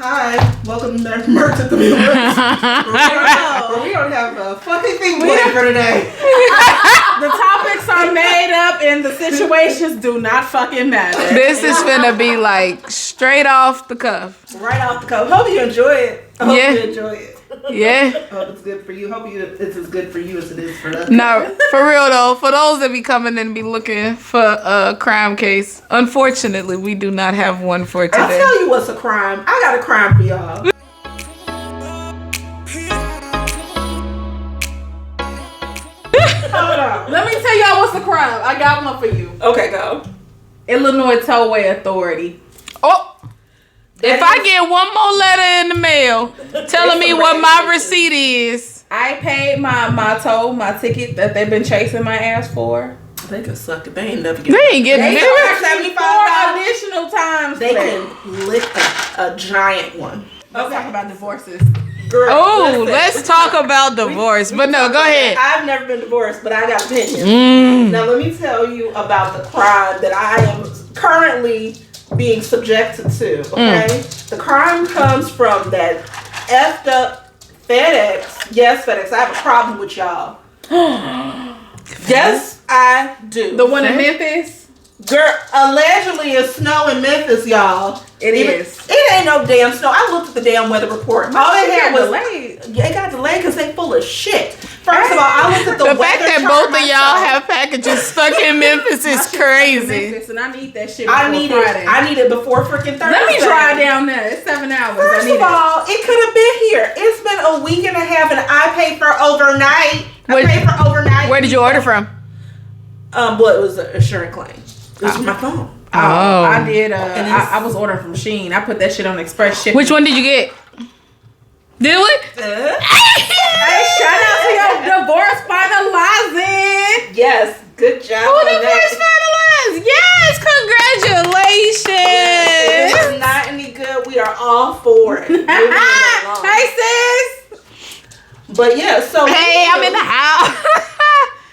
Hi, welcome to Merch at the Viewers. We don't have a fucking thing planned for today. The topics are made up and the situations do not fucking matter. This is finna be like straight off the cuff. Right off the cuff. Hope you enjoy it. I hope you enjoy it. Yeah. Hope it's good for you. Hope it's as good for you as it is for us. No, for real though, for those that be coming and be looking for a crime case, unfortunately, we do not have one for today. I'll tell you what's a crime. I got a crime for y'all. Hold on. Let me tell y'all what's the crime. I got one for you. Okay, go. Illinois Tollway Authority. Oh, if I get one more letter in the mail telling me what my receipt is. I paid my toll, my ticket that they've been chasing my ass for. They can suck it. They ain't never They getting ain't getting They it. charged me $4 additional times. They today. can lick a giant one. Let's talk about divorces. Girl, Oh, listen. let's talk about divorce. But no, go ahead. I've never been divorced, but I got opinions. Now let me tell you about the crime that I am currently being subjected to. Okay, the crime comes from that effed up FedEx. Yes, FedEx. I have a problem with y'all. Yes, I do. The one in Memphis? Girl, allegedly it's snow in Memphis, y'all. It is. It ain't no damn snow. I looked at the damn weather report. All they had was delayed. Yeah, it got delayed because they full of shit. First of all, I looked at the The fact weather that chart both of y'all myself. have packages stuck in Memphis is crazy. Memphis, and I need that shit I before need Friday. it. I need it before freaking Thursday. Let me drive down there. It's 7 hours. First I need of all, it could have been here. It's been a week and a half, and I paid for overnight. Where- I paid for overnight. Where did you order from? Well, it was an insurance claim. It was from my phone. Oh, I did. And it's- I was ordering from Shein. I put that shit on express shipping. Which one did you get? Did we? Hey, shout out to your divorce finalizing. Yes, good job. Who on the that. first finalist? Yes, If congratulations. it's not any good, we are all for it. Moving it along. Hey, sis. But yeah, so Hey, I'm in the house.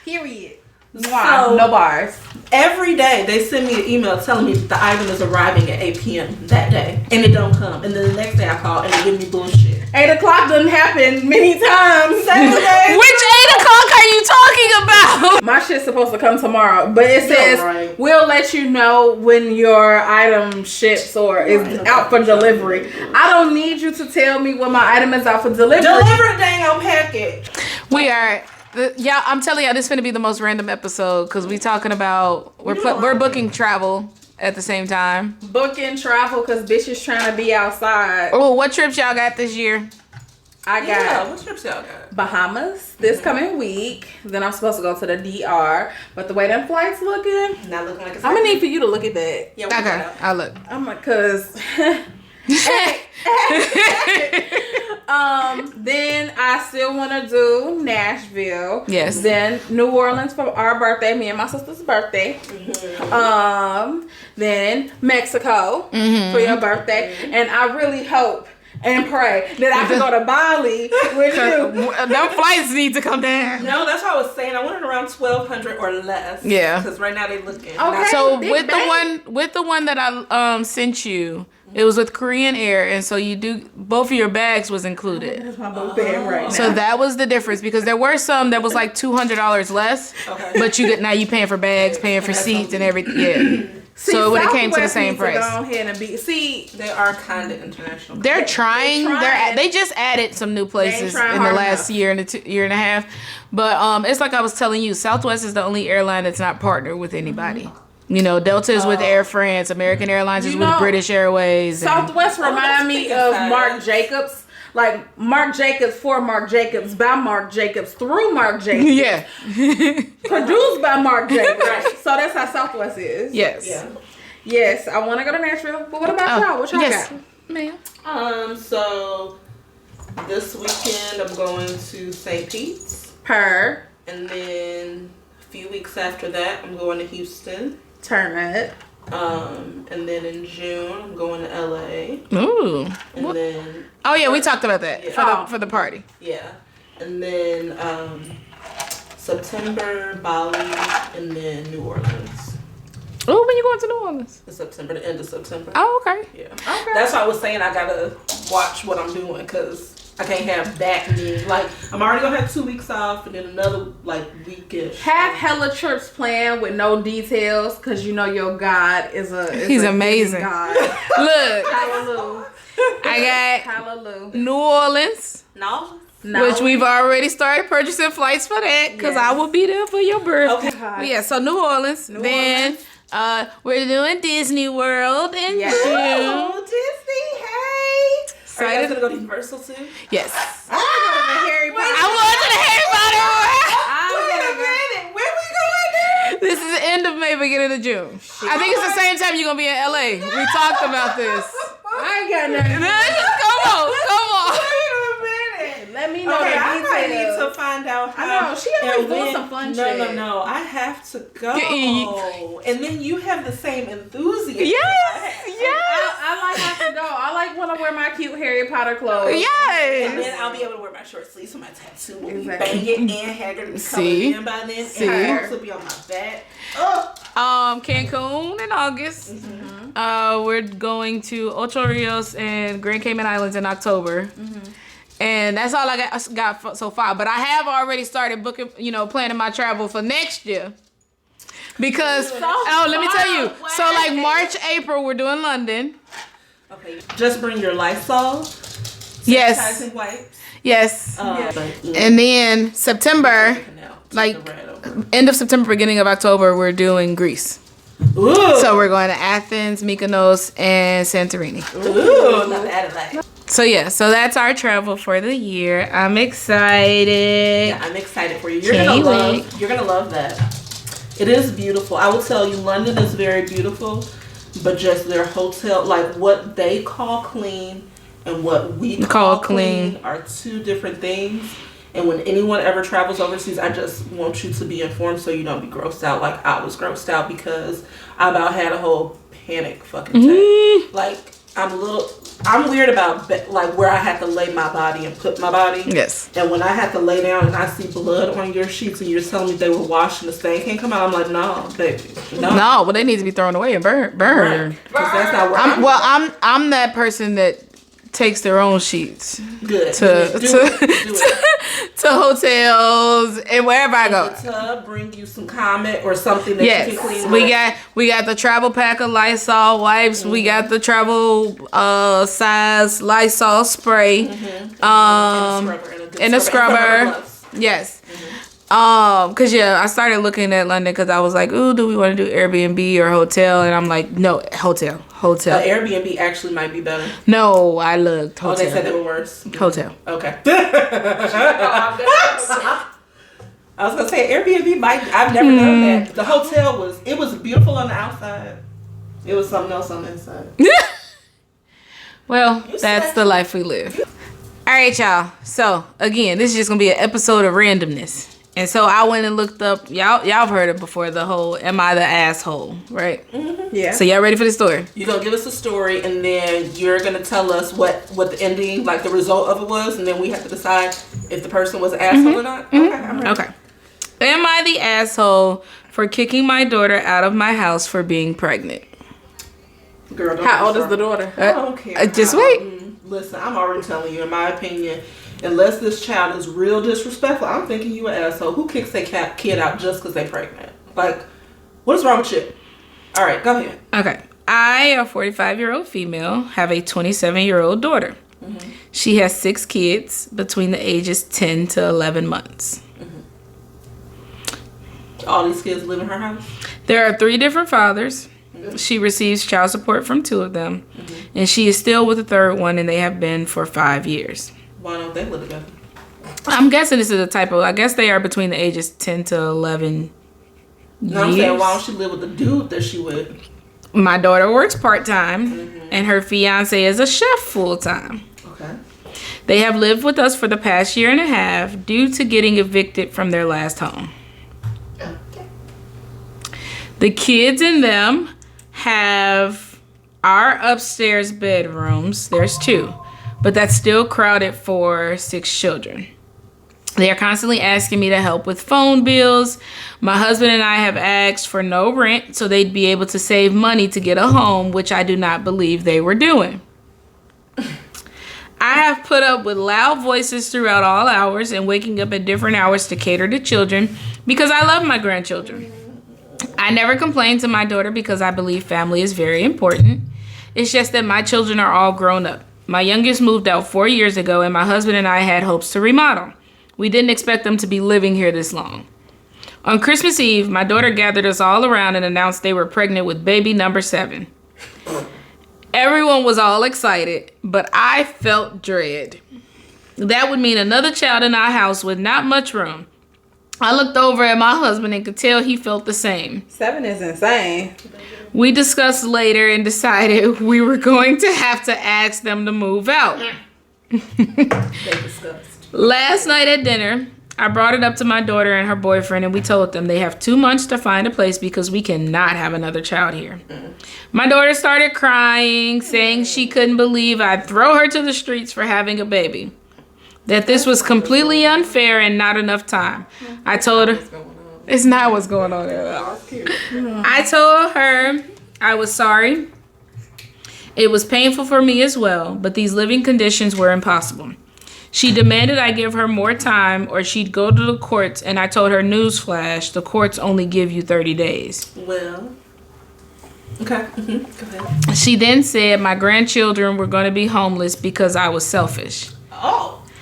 Period. So- No bars. every day they send me an email telling me that the item is arriving at 8 p.m. that day, and it don't come. And then the next day I call and they give me bullshit. 8 o'clock doesn't happen many times. Saturday. Which 8 o'clock are you talking about? My shit's supposed to come tomorrow, but it says right. we'll let you know when your item ships or is Right. out for delivery. I don't need you to tell me when my item is out for delivery. Deliver the dang on package. We are. Yeah, I'm telling y'all, this is gonna be the most random episode because we talking about we're booking travel at the same time. Booking travel because bitches trying to be outside. Oh, what trips y'all got this year? I got Yeah, what trips y'all got? Bahamas this coming week. Then I'm supposed to go to the DR. But the way them flights looking, Not looking like it's I'm gonna need for you to look at that. Yeah, we Okay, got it. I'll look. I'm like, cause then I still want to do Nashville. Yes. Then New Orleans for our birthday, me and my sister's birthday. Then Mexico for your birthday, and I really hope and pray that I can go to Bali with you. Them flights need to come down. No, that's what I was saying. I wanted around 1,200 or less. Yeah. Because right now they looking. Okay. So Big with bang. the one that I sent you, it was with Korean Air, and so you do both of your bags was included. That's my book bag right now. So that was the difference because there were some that was like $200 less, Okay. but you get now you paying for bags, paying for seats and everything. Yeah. See, So it would have came to the Southwest same needs price. Go ahead and be. See, They are kind of international. They're trying. trying. They just added some new places trying in the hard last enough. year and a half. But it's like I was telling you, Southwest is the only airline that's not partnered with anybody. You know, Delta is with Air France, American Airlines is You with know, British Airways. and- Southwest remind me speaking of fast. Marc Jacobs. Like Marc Jacobs for Marc Jacobs by Marc Jacobs through Marc Jacobs. Yeah. Produced by Marc Jacobs. Right. So that's how Southwest is. Yes. Yeah. Yes, I want to go to Nashville. But what about y'all? What y'all yes, got? ma'am. So this weekend I'm going to St. Pete's, Per and then a few weeks after that I'm going to Houston. turn it. And then in June I'm going to LA, Ooh. and then Oh yeah, we talked about that Yeah. for the party. yeah, and then September Bali, and then New Orleans. Oh, when you going to New Orleans? In September, the end of September. Oh, okay. Yeah. Okay. That's why I was saying I gotta watch what I'm doing because I can't have that many. Like, I'm already gonna have 2 weeks off and then another like weekish. Have hella trips planned with no details, cause you know your God is He's a amazing. God. Look, Hallelujah. I got Hallelujah. New Orleans, No. No. which we've already started purchasing flights for that because I Yes. will be there for your birthday. Okay. But yeah, so New Orleans. then we're doing Disney World in Yes. June. Oh, Disney, hey. Are you guys gonna go to Universal too? Yes. Harry Potter. I'm going to the Harry Potter World. Wait a minute. Where we going This is the end of May, beginning of June. I think it's the same time you're gonna be in LA. We talked about this. I ain't got nothing. Come on. Wait a minute. Let me know Okay, the I might need details. to find out how. I know, she always and doing when- some fun no, shit. No, I have to go. Get And then you have the same enthusiasm. I like how to go. I like when I wear my cute Harry Potter clothes. And Yes. then I'll be able to wear my short sleeves with my tattoo. Will be Exactly. banging and Haggard and See? colored in by then. See? And boots will be on my back. Oh. Cancun in August. We're going to Ocho Rios and Grand Cayman Islands in October. And that's all I got so far. But I have already started booking, planning my travel for next year. Because, let me tell you. So like March, April, we're doing London. Okay. Just bring your Lysol. Yes. Sanitizing wipes. Yes. And And then September, like end of September, beginning of October, we're doing Greece. Ooh. So we're going to Athens, Mykonos, and Santorini. Ooh, not bad at that. So yeah, so that's our travel for the year. I'm excited. Yeah, I'm excited for you. You're Can't gonna wait. love. You're gonna love that. It is beautiful. I will tell you, London is very beautiful, but just their hotel, like what they call clean and what we call clean are two different things. And when anyone ever travels overseas, I just want you to be informed so you don't be grossed out like I was grossed out because I about had a whole panic fucking attack. Like I'm weird about like where I had to lay my body and put my body. Yes. And when I had to lay down and I see blood on your sheets and you're telling me they were washed and the stain can't come out, I'm like, no, baby, no. No, well they need to be thrown away and burn. Right. 'Cause that's not where I'm that person that takes their own sheets good. to Do it. to hotels and wherever I go. The tub, bring you some Comet or something that you can clean. Yes, we got the travel pack of Lysol wipes. We got the travel size Lysol spray. And a scrubber. Yes. Cause I started looking at London because I was like, ooh, do we want to do Airbnb or hotel? And I'm like, no, hotel. Airbnb actually might be better. No, I looked hotel. Oh, they said they were worse. Hotel. Okay. I was gonna say Airbnb might. I've never done that. The hotel was beautiful on the outside. It was something else on the inside. Well, that's the life we live. All right, y'all. So again, this is just gonna be an episode of randomness. And so I went and looked up. Y'all have heard it before. The whole "Am I the asshole?" Right? Yeah. So y'all ready for the story? You're gonna give us a story, and then you're gonna tell us what the ending, like the result of it was, and then we have to decide if the person was an asshole or not. Okay. I'm ready. Okay. Am I the asshole for kicking my daughter out of my house for being pregnant? Girl, don't How old be is the sorry. daughter? I don't care. Just wait. Listen, I'm already telling you, in my opinion, unless this child is real disrespectful, I'm thinking you an asshole. Who kicks their kid out just because they're pregnant? Like, what is wrong with you? All right, go ahead. Okay. I, a 45-year-old female, have a 27-year-old daughter. She has 6 kids between the ages 10 to 11 months. All these kids live in her house? There are 3 different fathers. She receives child support from 2 of them. And she is still with the 3rd one, and they have been for 5 years. Why don't they live together? I'm guessing this is a typo. I guess they are between the ages 10 to 11 No, I'm saying, why don't she live with the dude that she with? My daughter works part-time, and her fiance is a chef full-time. Okay. They have lived with us for the past 1.5 years due to getting evicted from their last home. Okay. The kids and them have our upstairs bedrooms. There's 2, but that's still crowded for 6 children. They are constantly asking me to help with phone bills. My husband and I have asked for no rent so they'd be able to save money to get a home, which I do not believe they were doing. I have put up with loud voices throughout all hours and waking up at different hours to cater to children because I love my grandchildren. I never complain to my daughter because I believe family is very important. It's just that my children are all grown up. My youngest moved out 4 years ago, and my husband and I had hopes to remodel. We didn't expect them to be living here this long. On Christmas Eve, my daughter gathered us all around and announced they were pregnant with baby number 7. Everyone was all excited, but I felt dread. That would mean another child in our house with not much room. I looked over at my husband and could tell he felt the same. 7 is insane. We discussed later and decided we were going to have to ask them to move out. They discussed. Last night at dinner, I brought it up to my daughter and her boyfriend, and we told them they have 2 months to find a place because we cannot have another child here. My daughter started crying, saying she couldn't believe I'd throw her to the streets for having a baby. That this was completely unfair and not enough time. I told her, it's not what's going on at all. I told her I was sorry. It was painful for me as well, but these living conditions were impossible. She demanded I give her more time or she'd go to the courts, and I told her, newsflash, the courts only give you 30 days. Well, okay. Go ahead. She then said my grandchildren were going to be homeless because I was selfish.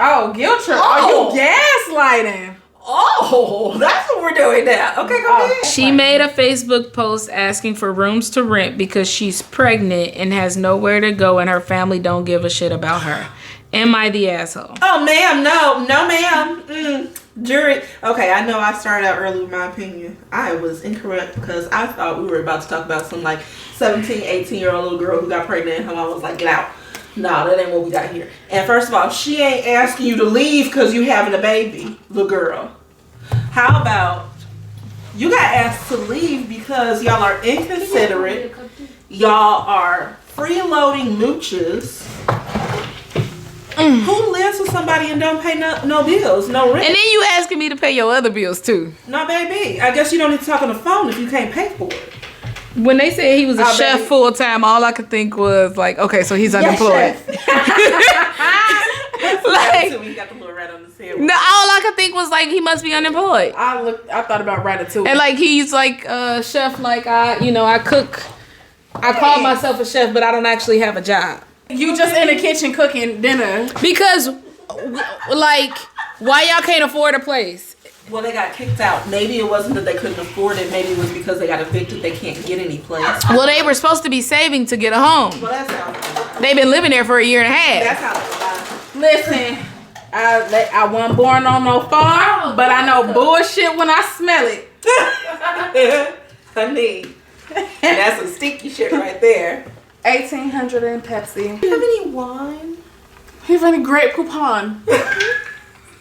Oh, guilt trip. Oh, you gaslighting. Oh, that's what we're doing now. Okay, go ahead. She made a Facebook post asking for rooms to rent because she's pregnant and has nowhere to go and her family don't give a shit about her. Am I the asshole? Oh, ma'am, no, ma'am. Jury. Okay, I know I started out early with my opinion. I was incorrect because I thought we were about to talk about some like 17, 18-year-old little girl who got pregnant and her mom was like, get out. No, that ain't what we got here. And first of all, she ain't asking you to leave because you having a baby, little girl. How about you got asked to leave because y'all are inconsiderate. Y'all are freeloading mooches. Who lives with somebody and don't pay no bills, no rent? And then you asking me to pay your other bills too. No, baby. I guess you don't need to talk on the phone if you can't pay for it. When they said he was a chef baby. full time, all I could think was like, okay, so he's unemployed. Like, we got the little rat on the sandwich. No, all I could think was like he must be unemployed. I thought about Ratatouille. And like he's like a chef, like I cook. I call myself a chef, but I don't actually have a job. You just in the kitchen cooking dinner. Because like why y'all can't afford a place? Well, they got kicked out. Maybe it wasn't that they couldn't afford it. Maybe it was because they got evicted. They can't get any place. Well, they were supposed to be saving to get a home. Well, that's how. They've been living there for a year and a half. That's how. Listen, I wasn't born on no farm, but I know bullshit when I smell it. Honey, and that's some stinky shit right there. 1800 and Pepsi. Do you have any wine? You have any Great Poupon?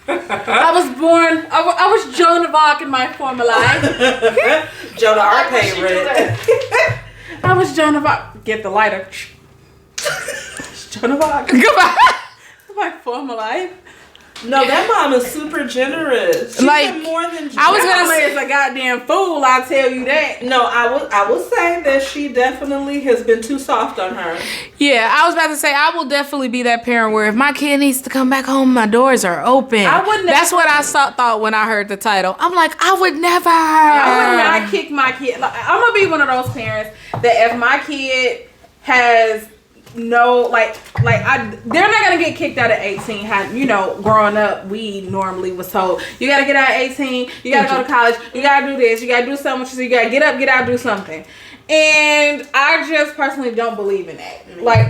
I was born. I was Joan of Arc in my former life. Joan of Arc paid rent. I was Joan of Arc. Get the lighter. Joan of Arc. Goodbye. My former life. No, that mom is super generous. She's Like, more than generous. I was gonna That say- is a goddamn fool. I tell you that. No, I will say that she definitely has been too soft on her. Yeah, I was about to say I will definitely be that parent where if my kid needs to come back home, my doors are open. I would never- That's what I thought when I heard the title. I'm like, I would never. I would not kick my kid. Like, I'm gonna be one of those parents that if my kid has no they're not gonna get kicked out at 18. How growing up we normally was told you gotta get out at 18, you gotta go to college, you gotta do this, you gotta do something, so you gotta get up, get out, do something. And I just personally don't believe in that. Like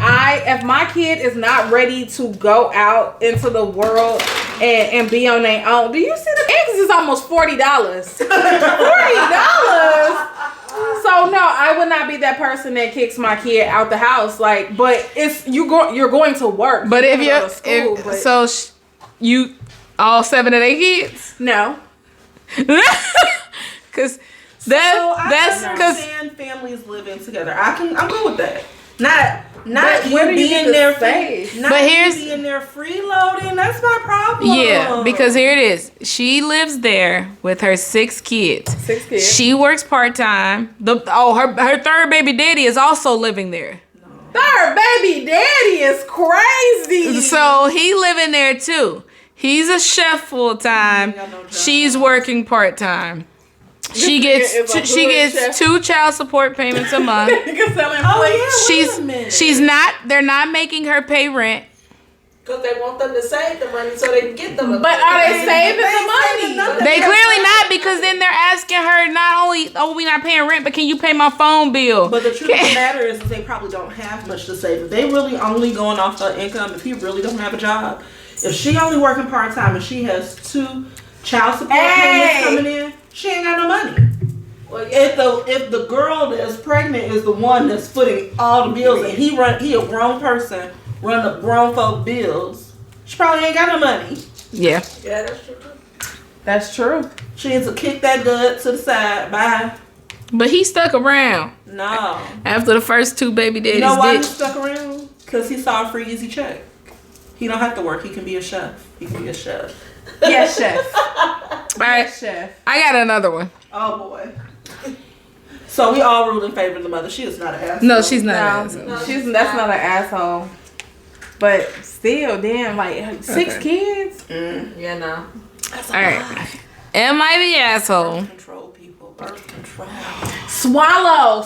if my kid is not ready to go out into the world and be on their own, do you see the eggs is almost $40? $40. So no, I would not be that person that kicks my kid out the house. Like, but you're going to work. But if go to school, but you all 7 of their kids, no, because So I that's because understand families living together. I'm good with that. Not But you where do you being get the there space? Not But you here's- being there freeloading. That's my problem. yeah, because here it is. She lives there with her 6 kids. 6 kids. She works part time. Her third baby daddy is also living there. Third baby daddy is crazy. So he living there too. He's a chef full time. She's working part time. She gets chef. 2 child support payments a month. Nigga selling Oh, plates. yeah. She's not. They're not making her pay rent. Because they want them to save the money so they can get them. But are they saving the money? They clearly not, because then they're asking her not only, oh, we not paying rent, but can you pay my phone bill? But the truth of the matter is they probably don't have much to save. If they really only going off her income, if he really don't have a job, if she only working part time and she has 2 child support payments coming in, she ain't got no money. Well, yeah. If the girl that's pregnant is the one that's footing all the bills and he a grown person run the grown folk bills, she probably ain't got no money. Yeah. Yeah, that's true. That's true. She needs to kick that gut to the side. Bye. But he stuck around No. after the first 2 baby daddies You know why he did. stuck around? Because he saw a free easy check. He don't have to work. He can be a chef. He can be a chef. Yes, chef. All right, Yes, chef. I got another one. Oh boy. So we all ruled in favor of the mother. She is not an asshole. No, she's not. No, an asshole. that's not an asshole. But still, damn, like 6 kids. Yeah, no. That's a All right. lot. Am I the asshole? Control people. Birth control. Swallow.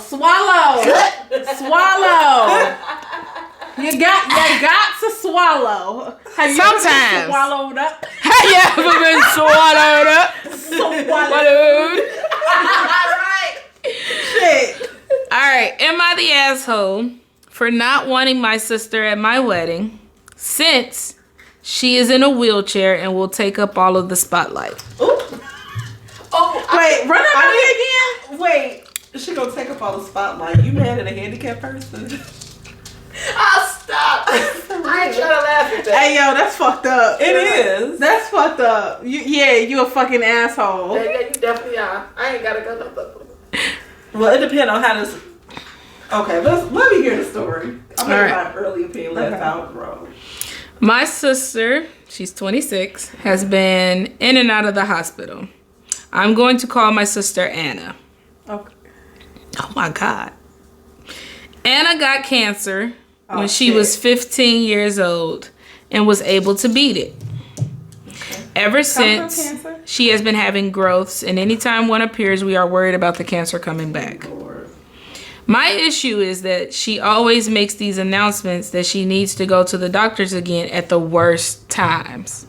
You got to swallow. Have you ever been Sometimes. swallowed up? Have you ever been swallowed up? Swallowed. Right. Shit. All right. Am I the asshole for not wanting my sister at my wedding, since she is in a wheelchair and will take up all of the spotlight? Ooh. Oh, Wait, run it by me again. Wait. She gonna take up all the spotlight. You mad at a handicapped person? I'll stop. I ain't trying to laugh at that. Hey, yo, that's fucked up. It is. That's fucked up. You a fucking asshole. Yeah, you definitely are. I ain't gotta go no further. Well, it depends on how this. Okay, let me hear the story. I'm gonna Alright. my early opinion. Let's out, bro. My sister, she's 26, has been in and out of the hospital. I'm going to call my sister Anna. Okay. Oh my God. Anna got cancer when she shit. was 15 years old and was able to beat it. Ever since, cancer? she has been having growths, and anytime one appears, we are worried about the cancer coming back. Lord. My issue is that she always makes these announcements that she needs to go to the doctors again at the worst times.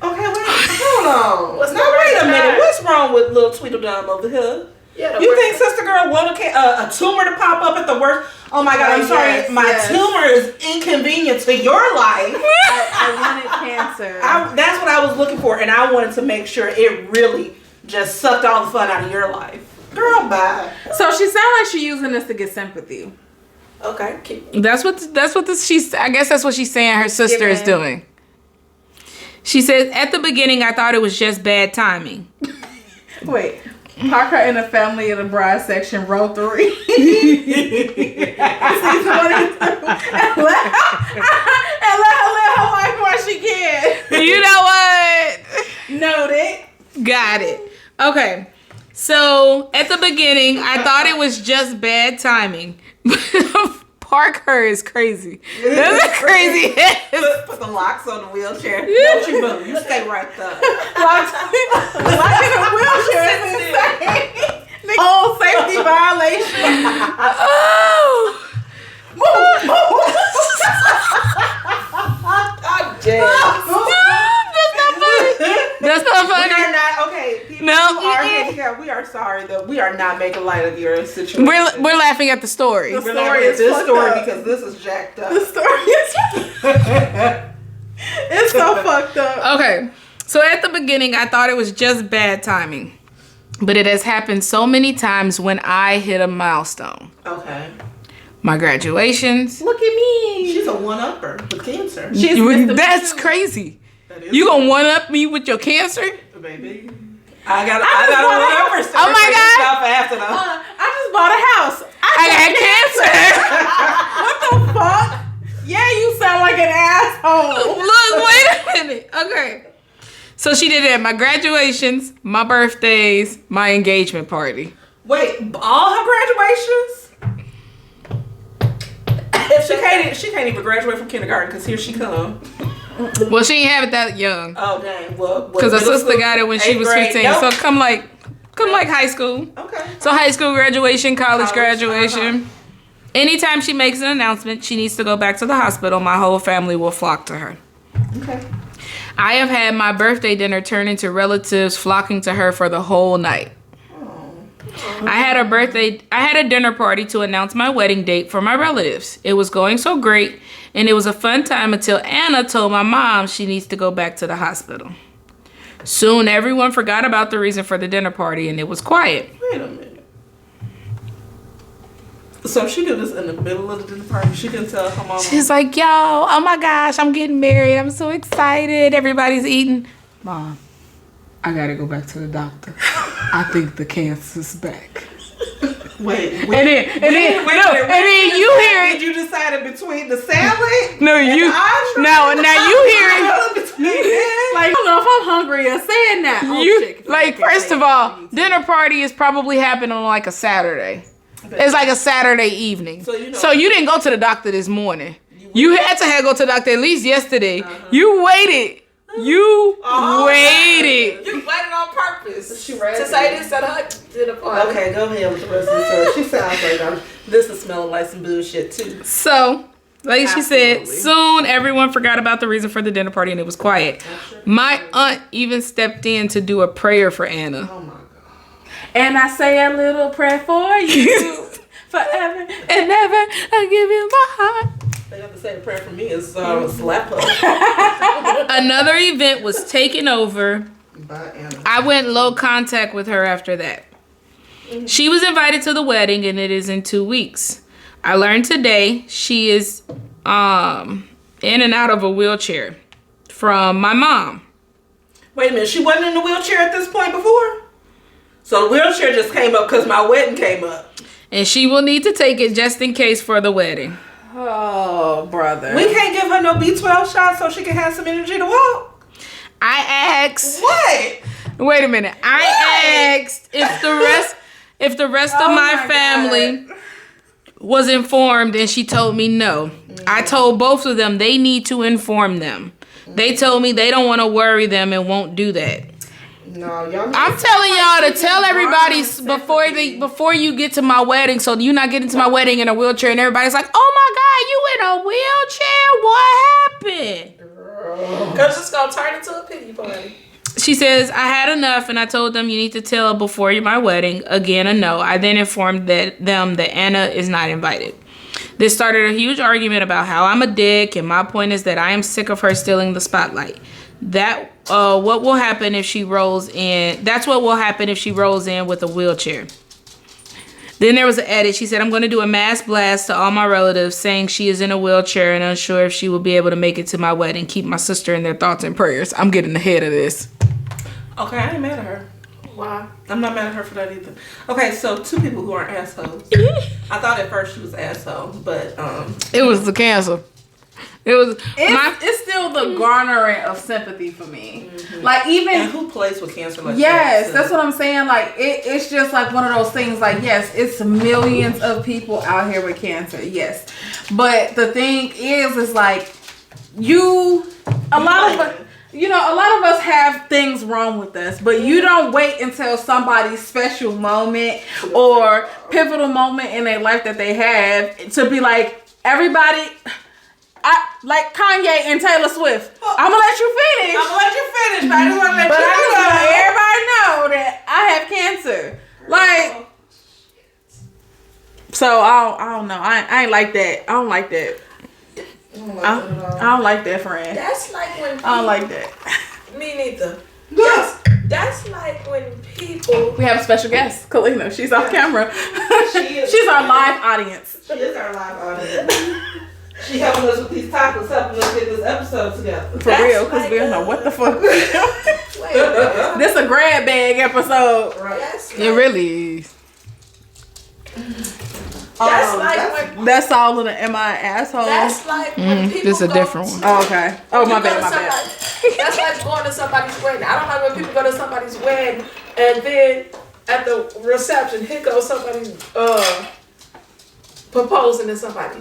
Okay, wait. Hold on. What's Now the wait a worst minute. time? What's wrong with little Tweedledum over here? Yeah, the You worst- think sister girl want a tumor to pop up at the worst? Oh my God, I'm Oh, sorry. yes, My yes. tumor is inconvenient to your life. I wanted cancer. That's what I was looking for, and I wanted to make sure it really just sucked all the fun out of your life. Girl, bye. So she sounds like she's using this to get sympathy. Okay, keep. That's what she's. I guess that's what she's saying her sister is Giving. doing. She says, at the beginning, I thought it was just bad timing. Wait. Park her in the family of the bride section, row 3. Season 1 and 2. And let her live her life while she can. You know what? Noted. Got it. Okay. So at the beginning, I thought it was just bad timing. Park her is crazy. That's a crazy ass. Put the locks on the wheelchair. Don't you move. You stay right there. Locked in a wheelchair is insane. Oh, safety violation. Oh. God damn. That's not We are funny. not okay. People No. who are handicapped, we are sorry that we are not making light of your situation. We're laughing at the story. We're story laughing at is this fucked story up. because this is jacked up. The story is it's so fucked up. Okay. So at the beginning, I thought it was just bad timing. But it has happened so many times when I hit a milestone. Okay. My graduations. Look at me. She's a one-upper with cancer. She's That's crazy. That is You gonna one up me with your cancer? baby. I got just a bought a one-upper. house. Oh my God. Stuff after them. I just bought a house. I got cancer. What the fuck? Yeah, you sound like an asshole. Look, wait a minute. Okay. So she did it at my graduations, my birthdays, my engagement party. Wait, all her graduations? If she she can't even graduate from kindergarten because here she come. Well, she ain't have it that young. Oh dang. Well, Because her sister got it when she was 15. Nope. So come like high school. Okay. So high school graduation, college graduation. Uh-huh. Anytime she makes an announcement, she needs to go back to the hospital. My whole family will flock to her. Okay. I have had my birthday dinner turn into relatives flocking to her for the whole night. I had a dinner party to announce my wedding date for my relatives. It was going so great, and it was a fun time until Anna told my mom she needs to go back to the hospital. Soon, everyone forgot about the reason for the dinner party, and it was quiet. Wait a minute. So she did this in the middle of the dinner party. She didn't tell her mama. She's like, yo, oh my gosh, I'm getting married. I'm so excited. Everybody's eating. Mom, I gotta go back to the doctor. I think the cancer's back. Wait. And then you hear it. Did you decide it between the salad? No, and you. the entree? Now you hear it. Like, I don't know if I'm hungry or saying that. Oh, You shit. like first of all, dinner party is probably happening on like a Saturday. It's like a Saturday evening. So, you know- So you didn't go to the doctor this morning. You had to go to the doctor at least yesterday. You waited. You waited. You waited on purpose She read to say this at her dinner party. Okay, go ahead with the rest of the story. She sounds like this is smelling like some bullshit too. So, like she said, Absolutely. soon everyone forgot about the reason for the dinner party and it was quiet. My aunt even stepped in to do a prayer for Anna. Oh my god. And I say a little prayer for you forever. And never I give you my heart. They have to say a prayer for me is slap her. Another event was taken over. By Anna. I went low contact with her after that. She was invited to the wedding and it is in 2 weeks. I learned today she is in and out of a wheelchair from my mom. Wait a minute, she wasn't in the wheelchair at this point before? So the wheelchair just came up because my wedding came up. And she will need to take it just in case for the wedding. Oh, brother. We can't give her no B12 shot so she can have some energy to walk. I asked. What? Wait a minute. I asked if the rest of my family was informed, and she told me no. I told both of them they need to inform them. They told me they don't want to worry them and won't do that. No, y'all. I'm telling y'all to tell everybody before you get to my wedding, so you're not getting to my wedding in a wheelchair and everybody's like, oh my God, you in a wheelchair? What happened? Because it's going to turn into a pity party. She says, I had enough and I told them you need to tell before my wedding. Again, a no. I then informed them that Anna is not invited. This started a huge argument about how I'm a dick, and my point is that I am sick of her stealing the spotlight. What will happen if she rolls in? That's what will happen if she rolls in with a wheelchair. Then there was an edit. She said, I'm going to do a mass blast to all my relatives saying she is in a wheelchair and unsure if she will be able to make it to my wedding. Keep my sister in their thoughts and prayers. I'm getting ahead of this. Okay, I ain't mad at her. Why? I'm not mad at her for that either. Okay, so 2 people who aren't assholes. I thought at first she was an asshole, but It was the cancer. It was It's still the garnering of sympathy for me. Like, even and who plays with cancer like that? yes, that's what I'm saying. Like, it's just like one of those things. Like, yes, it's millions of people out here with cancer. Yes, but the thing is like a lot of us have things wrong with us, but you don't wait until somebody's special moment or pivotal moment in their life that they have to be like, everybody. Like Kanye and Taylor Swift. I'm gonna let you finish. I'm gonna let you finish, but I just want to let But you I just want know. everybody know that I have cancer. Like, so I don't know. I ain't like that. I don't like that. I don't like that, friend. That's like when people, I don't like that. Me neither. That's like when people. We have a special guest, Kalina. She's off camera. She is. She's our live audience. She is our live audience. She helping us with these topics, helping us get this episode together. For real, because we don't know what the fuck. Wait a minute. This a grab bag episode. Right. That's It really is. That's like when. That's all in the Am I an Asshole? That's like when people. This is a go different one. Oh, okay. Oh, my You go bad, to my bad. somebody- That's like going to somebody's wedding. I don't like when people go to somebody's wedding and then at the reception, here goes somebody proposing to somebody.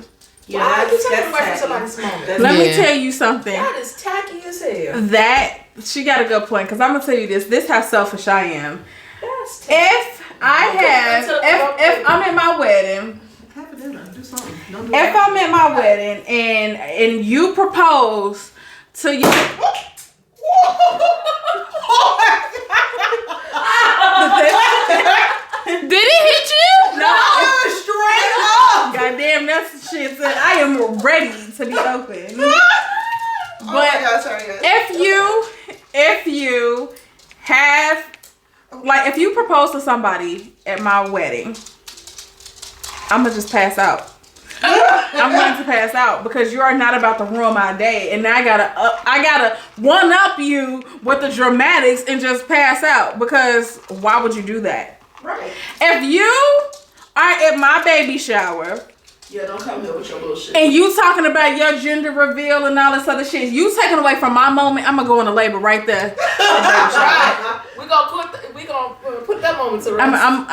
Yeah, Why are you that's taking away from tacky. somebody's moment? That's- Let me Yeah. tell you something. That is tacky as hell. That she got a good point because I'm gonna tell you this. This how selfish I am. That's tacky. If I have, if I'm at my wedding, Have a dinner. Do something. Don't do if I'm at my wedding and you propose to you, Did it hit you? no, straight up. goddamn, that's the shit that I am ready to be open. Oh my But God, sorry, guys. if you have, like, if you propose to somebody at my wedding, I'm gonna just pass out. I'm going to pass out because you are not about to ruin my day, and I gotta one up you with the dramatics and just pass out, because why would you do that? Right. If you are at my baby shower Yeah, don't come here with your bullshit. and you talking about your gender reveal and all this other shit, you taking away from my moment, I'm gonna go into labor right there. Right. We gonna put that moment to rest. I'm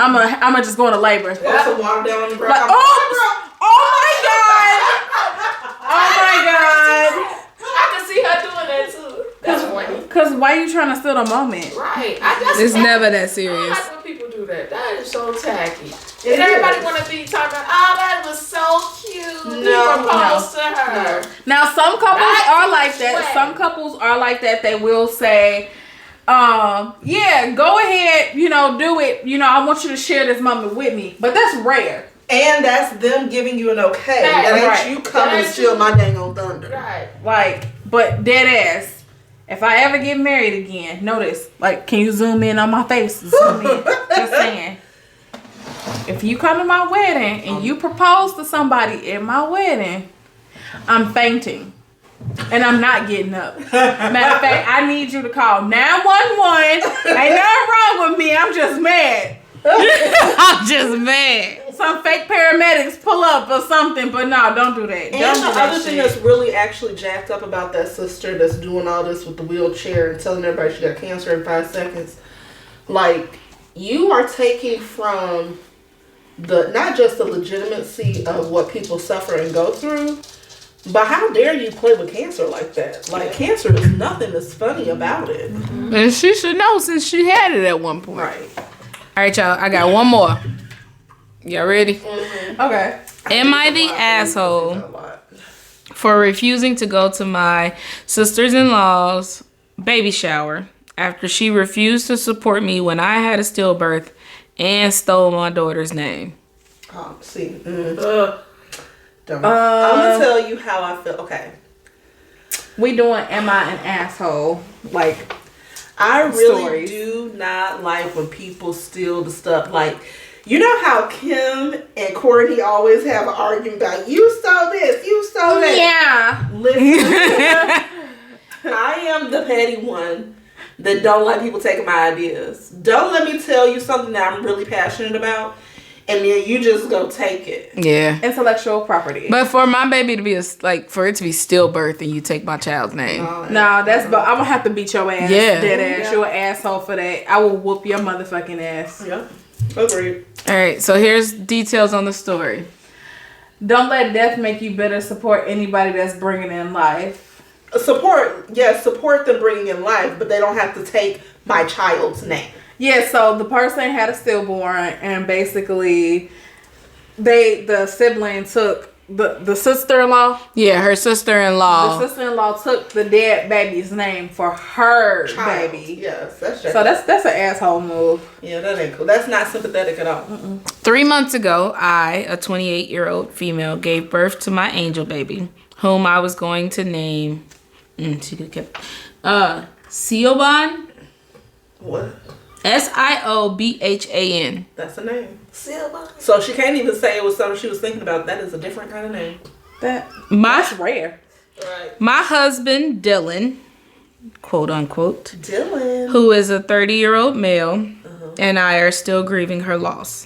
gonna just go into labor. Pour some water down on the ground. Like, oh my god! I can see her doing that too. That's funny. Cause why you trying to steal the moment? Right. I just It's never that I don't serious. like when people do that. That is so tacky. It And everybody is. want to be talking about, oh, that was so cute. No, He proposed to her. Now some couples That's are like that. swag. Some couples are like that. They will say, yeah, go ahead, do it. I want you to share this moment with me. But that's rare. And that's them giving you an okay. Right, That ain't right. you coming That and ain't steal you. my dang on thunder. Right. Like, but dead ass. If I ever get married again, notice, like, can you zoom in on my face? Zoom in. Just saying. If you come to my wedding and you propose to somebody at my wedding, I'm fainting. And I'm not getting up. Matter of fact, I need you to call 911. Ain't nothing wrong with me. I'm just mad. I'm just mad. Some fake paramedics pull up or something, but no, don't do that. And Don't the do that other thing shit. that's really actually jacked up about that sister that's doing all this with the wheelchair and telling everybody she got cancer in 5 seconds, like, you are taking from the not just the legitimacy of what people suffer and go through, but how dare you play with cancer like that? Like, cancer is nothing that's funny about it. And she should know since she had it at one point. Right. All right, y'all. I got one more. Y'all ready? Okay. Am I the asshole for refusing to go to my sister's-in-law's baby shower after she refused to support me when I had a stillbirth and stole my daughter's name? See. I'm gonna tell you how I feel. Okay. We doing am I an asshole? Like, I really stories. do not like when people steal the stuff. Like, you know how Kim and Courtney always have an argument about you stole this, you stole that. yeah. Listen, I am the petty one that don't let people take my ideas. Don't let me tell you something that I'm really passionate about, and then you just go take it. Yeah. Intellectual property. But for my baby to be for it to be stillbirth and you take my child's name. No, that's but I'm gonna have to beat your ass. Yeah. Dead ass. Yeah. You're an asshole for that. I will whoop your motherfucking ass. Yeah, agreed. All right, so here's details on the story. Don't let death make you better. Support anybody that's bringing in life. Support them bringing in life, but they don't have to take my child's name. Yeah, so the person had a stillborn, and basically, the sibling took the sister-in-law. Yeah, her sister-in-law. The sister-in-law took the dead baby's name for her Child. baby. Yes, that's So that's an asshole move. yeah, that ain't cool. That's not sympathetic at all. 3 months ago, I, a 28-year-old female, gave birth to my angel baby, whom I was going to name. She could kept. Siobhan. What? Siobhan. That's a name. Silver. So she can't even say it was something she was thinking about. That is a different kind of name. That's My rare. Right. my husband Dylan, quote unquote, Dylan. who is a 30-year-old male, and I are still grieving her loss.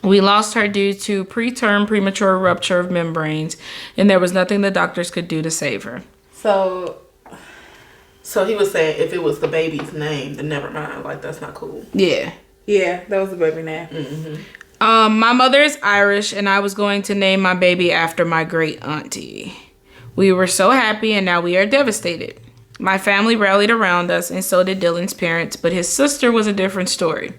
We lost her due to preterm premature rupture of membranes, and there was nothing the doctors could do to save her. So he was saying if it was the baby's name, then never mind. Like, that's not cool. Yeah. Yeah, that was the baby name. My mother is Irish, and I was going to name my baby after my great auntie. We were so happy, and now we are devastated. My family rallied around us, and so did Dylan's parents, but his sister was a different story.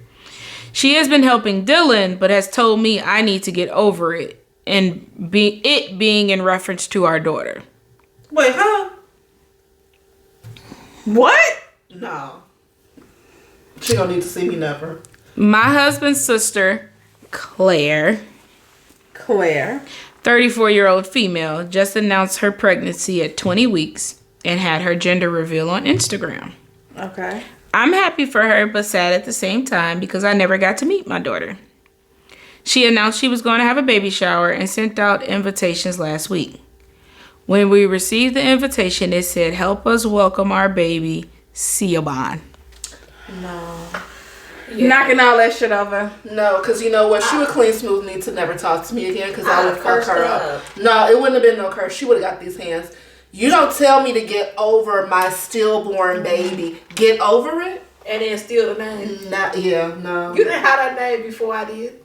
She has been helping Dylan, but has told me I need to get over it, and it being in reference to our daughter. Wait, huh? What? No. She don't need to see me never. My husband's sister, Claire, 34-year-old female, just announced her pregnancy at 20 weeks and had her gender reveal on Instagram. Okay. I'm happy for her, but sad at the same time because I never got to meet my daughter. She announced she was going to have a baby shower and sent out invitations last week. When we received the invitation, it said, "Help us welcome our baby, Siobhan." No. Yeah. Knocking all that shit over. No, because you know what? She would clean smooth need to never talk to me again because I would fuck her up. No, it wouldn't have been no curse. She would have got these hands. You don't tell me to get over my stillborn baby. Get over it? And then steal the name. No. You didn't have that name before I did.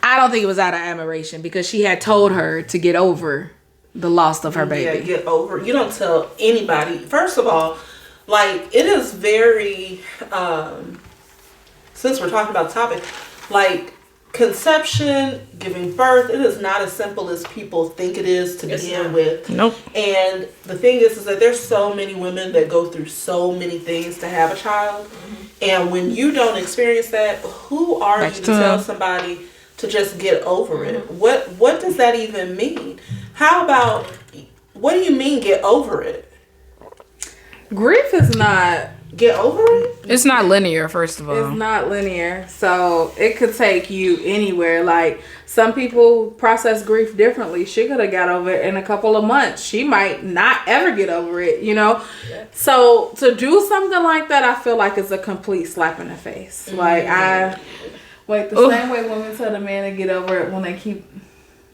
I don't think it was out of admiration because she had told her to get over the loss of her baby. Yeah, get over it. You don't tell anybody. First of all, like, it is very, since we're talking about the topic, like, conception, giving birth, it is not as simple as people think it is to begin with. Nope. And the thing is that there's so many women that go through so many things to have a child. Mm-hmm. And when you don't experience that, who are you to tell somebody to just get over it? What does that even mean? How about, what do you mean get over it? Grief is not... Get over it? It's not linear, first of all. It's not linear. So it could take you anywhere. Like, some people process grief differently. She could have got over it in a couple of months. She might not ever get over it, you know? Yeah. So to do something like that, I feel like it's a complete slap in the face. Mm-hmm. Like, same way women tell the man to get over it when they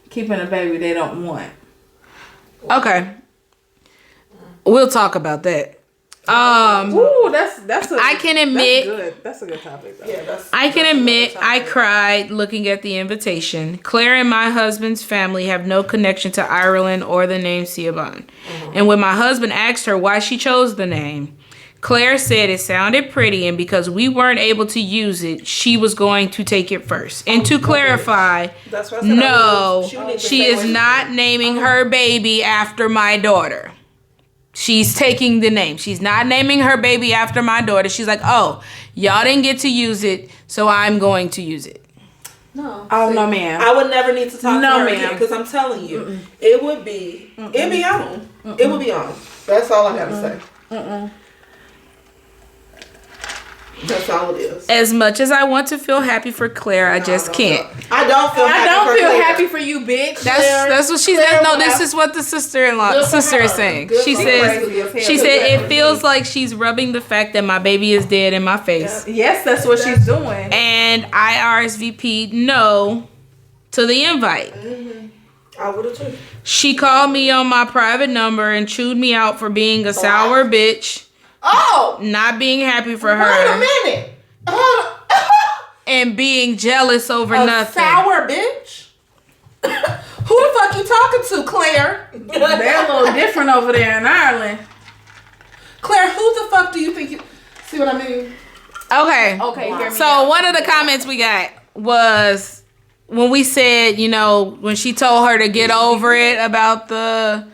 keeping a baby they don't want. Okay. We'll talk about that. Ooh, that's a. I can admit that's good. That's a good topic. Though. Yeah, I can admit I cried looking at the invitation. Claire and my husband's family have no connection to Ireland or the name Siobhan. Mm-hmm. And when my husband asked her why she chose the name, Claire said it sounded pretty, and because we weren't able to use it, she was going to take it first. And to clarify, that's what I said. No, she is not naming her baby after my daughter. She's taking the name. She's not naming her baby after my daughter. She's like, oh, y'all didn't get to use it, so I'm going to use it. No. Oh, no, ma'am. I would never need to talk to her ma'am. Because I'm telling you, it would be, it'd be on. It would be on. That's all I got to say. That's all it is. As much as I want to feel happy for Claire, I just can't. I don't feel happy for you, bitch. That's what she said. No, this is what the sister is saying. She said it feels like she's rubbing the fact that my baby is dead in my face. Yes, that's what she's doing. And I RSVP'd no to the invite. Mm-hmm. I would have too. She called me on my private number and chewed me out for being a sour bitch. Oh! Not being happy for her. Wait a minute. And being jealous over nothing. Sour bitch? Who the fuck you talking to, Claire? They're a little different over there in Ireland. Claire, who the fuck do you think you... See what I mean? Okay. So one of the comments we got was when we said, when she told her to get over it about the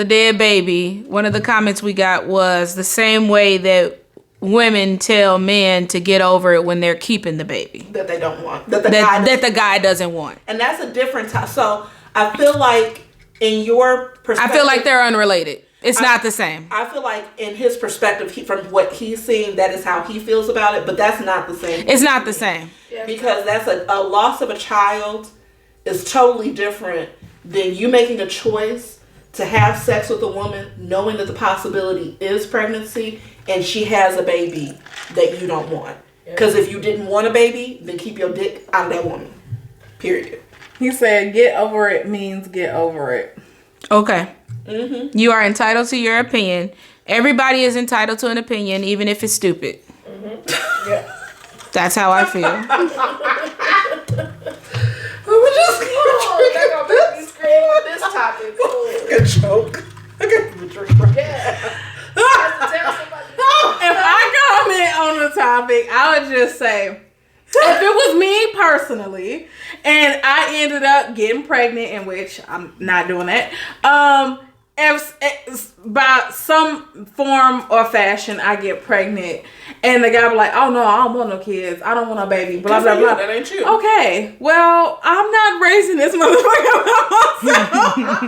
dead baby, one of the comments we got was the same way that women tell men to get over it when they're keeping the baby. That they don't want. That the guy doesn't want. And that's a different time. So I feel like in your perspective... I feel like they're unrelated. It's not the same. I feel like in his perspective, from what he's seeing, that is how he feels about it. But that's not the same. It's not the same. Because that's a loss of a child is totally different than you making a choice to have sex with a woman knowing that the possibility is pregnancy and she has a baby that you don't want. Because if you didn't want a baby, then keep your dick out of that woman. Period. He said get over it means get over it. Okay. Mm-hmm. You are entitled to your opinion. Everybody is entitled to an opinion, even if it's stupid. Mm-hmm. Yeah. That's how I feel. We're just Oh, they're gonna make me scream on this topic. Oh, a joke. Okay. yeah. Tell somebody. If I comment on the topic, I would just say, if it was me personally, and I ended up getting pregnant, in which I'm not doing that, if by some form or fashion I get pregnant, and the guy be like, "Oh no, I don't want no kids. I don't want no baby." Blah blah blah. That ain't you. Okay, well, I'm not raising this motherfucker by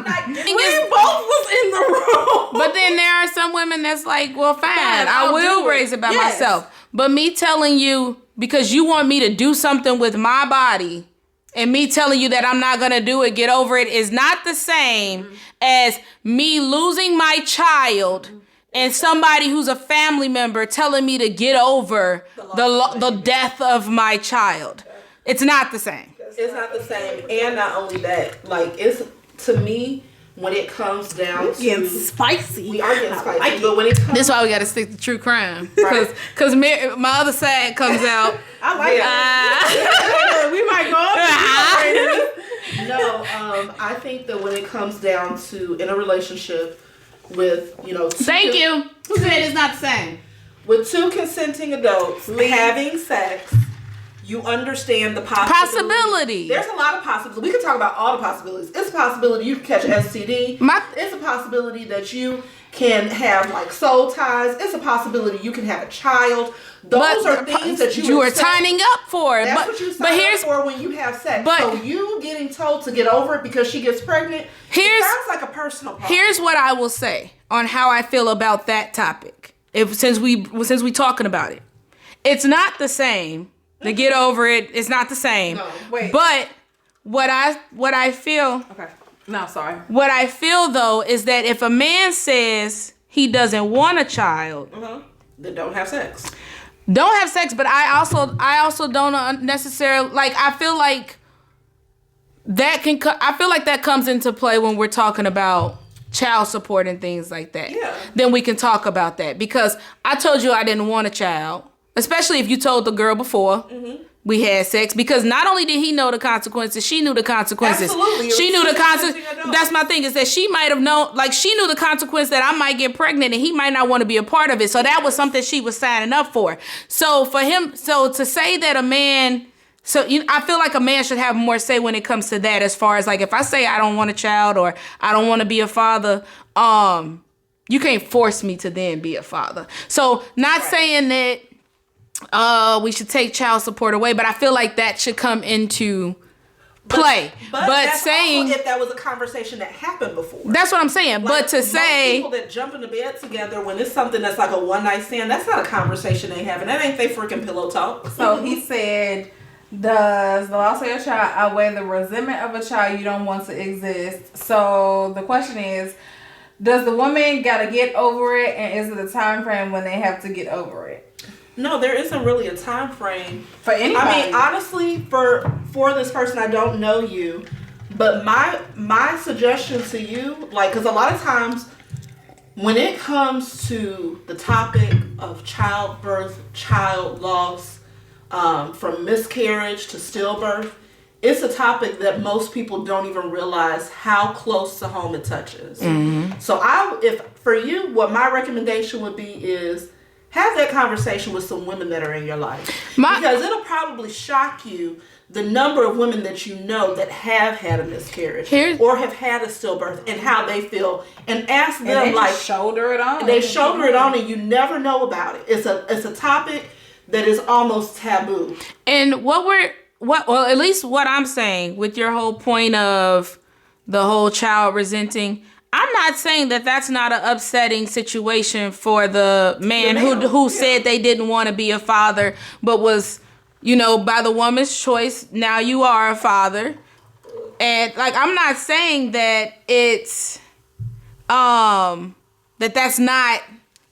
myself. We both was in the room. But then there are some women that's like, well, fine, I I'll will do it. raise it by Yes. myself. But me telling you, because you want me to do something with my body, and me telling you that I'm not going to do it, get over it, is not the same as me losing my child and somebody who's a family member telling me to get over the death of my child. It's not the same. It's not the same, and not only that, like, it's, to me, when it comes down to, Getting spicy. we are getting spicy, but when it comes, This is why we got to stick to true crime. Right. Because my other side comes out. I like Yeah. We might go up. No, I think that when it comes down to, in a relationship with, Thank you. Who said it's not the same? with two consenting adults having sex, you understand the possibility. There's a lot of possibilities. We can talk about all the possibilities. It's a possibility you can catch an STD. It's a possibility that you can have like soul ties. It's a possibility you can have a child. Those are things that you are accept. signing up for. That's what you sign up for when you have sex. So you getting told to get over it because she gets pregnant, it sounds like a personal problem. Here's what I will say on how I feel about that topic. Since we talking about it, it's not the same. To get over it, it's not the same. No, wait. But what I feel. Okay. No, sorry. What I feel though is that if a man says he doesn't want a child, then don't have sex. don't have sex. But I also don't necessarily like. I feel like that can. I feel like that comes into play when we're talking about child support and things like that. Yeah. Then we can talk about that because I told you I didn't want a child. Especially if you told the girl before we had sex, because not only did he know the consequences, she knew the consequences. Absolutely. She knew the consequences. consequences. That's my thing, is that she might have known, like she knew the consequence that I might get pregnant and he might not want to be a part of it. So that was something she was signing up for. So for him, so to say that a man, I feel like a man should have more say when it comes to that, as far as like if I say I don't want a child or I don't want to be a father, you can't force me to then be a father. So not saying that we should take child support away, but I feel like that should come into play. But that's saying also if that was a conversation that happened before. that's what I'm saying. Like, but to most say people that jump into bed together when it's something that's like a one night stand, that's not a conversation they having. That ain't they freaking pillow talk. So he said, does the loss of your child outweigh the resentment of a child you don't want to exist? So the question is, does the woman gotta get over it, and is it a time frame when they have to get over it? No, there isn't really a time frame For anybody. I mean, honestly, for this person, I don't know you, but my suggestion to you, like, because a lot of times when it comes to the topic of childbirth, child loss, from miscarriage to stillbirth, it's a topic that most people don't even realize how close to home it touches. Mm-hmm. So if for you, what my recommendation would be is have that conversation with some women that are in your life. Because it'll probably shock you the number of women that you know that have had a miscarriage or have had a stillbirth and how they feel. And ask them, and they like, shoulder it on. They shoulder it on and you never know about it. It's a topic that is almost taboo. And well, at least what I'm saying with your whole point of the whole child resenting, I'm not saying that that's not an upsetting situation for the man who said they didn't want to be a father, but was, by the woman's choice, now you are a father. And like, I'm not saying that it's, that's not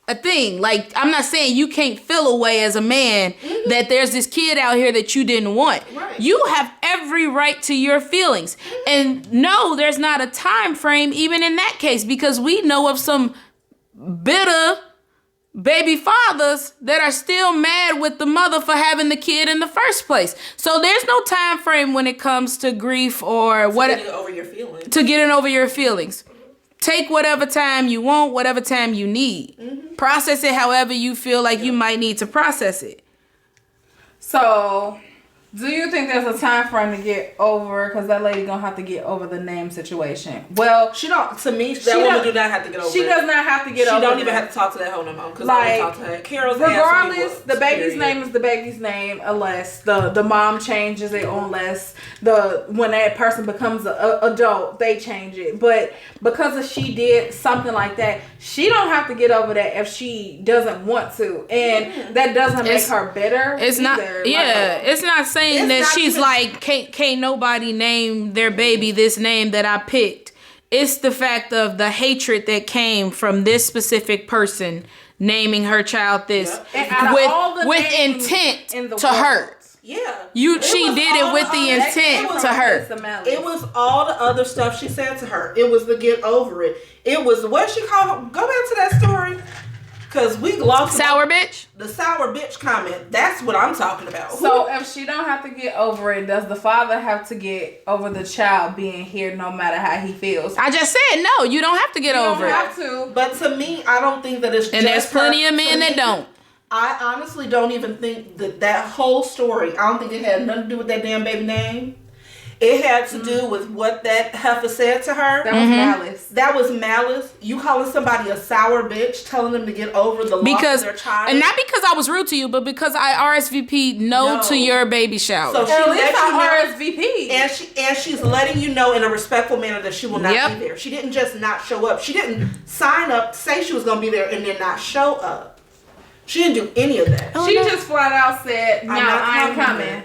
a thing. Like, I'm not saying you can't feel a way as a man that there's this kid out here that you didn't want. Right. You have every right to your feelings. And no, there's not a time frame even in that case, because we know of some bitter baby fathers that are still mad with the mother for having the kid in the first place. So there's no time frame when it comes to grief or what Getting over your feelings. to getting over your feelings. Take whatever time you want, whatever time you need. Process it however you feel like you might need to process it. So, do you think there's a time frame to get over? Because that lady gonna have to get over the name situation. Well, She don't. To me, She that woman don't- do not have to get over. she it. does not have to get She over. don't even that. have to talk to that hoe no more. Because Like, I don't talk to her. Carol's ass Regardless, will be the baby's period. name is the baby's name, unless the mom changes it, unless when that person becomes a adult, they change it. But because she did something like that, she don't have to get over that if she doesn't want to, and that doesn't make her better. It's not, either. yeah, it's not saying It's that not she's even- like, can't nobody name their baby this name that I picked. It's the fact of the hatred that came from this specific person naming her child this And out of all the with names intent in the to world, hurt. Yeah. She was did it all with the other- intent it was- to hurt. It was all the other stuff she said to her. It was the get over it. It was what she called. Go back to that story. Because we glossed Sour bitch. the sour bitch comment. That's what I'm talking about. So if she don't have to get over it, does the father have to get over the child being here no matter how he feels? I just said no. You don't have to get You don't over it. have to. But to me, I don't think that it's And just there's plenty her. of men To that me, don't. I honestly don't even think that whole story, I don't think it had nothing to do with that damn baby name. It had to do with what that heifer said to her. That was malice. That was malice. You calling somebody a sour bitch, telling them to get over the loss of their child. and not because I was rude to you, but because I RSVP'd no No. to your baby shower. So she At let least you know, I RSVP. and she's letting you know in a respectful manner that she will not Yep. be there. She didn't just not show up. She didn't sign up, say she was going to be there, and then not show up. She didn't do any of that. She just flat out said, "No, not I ain't coming." coming."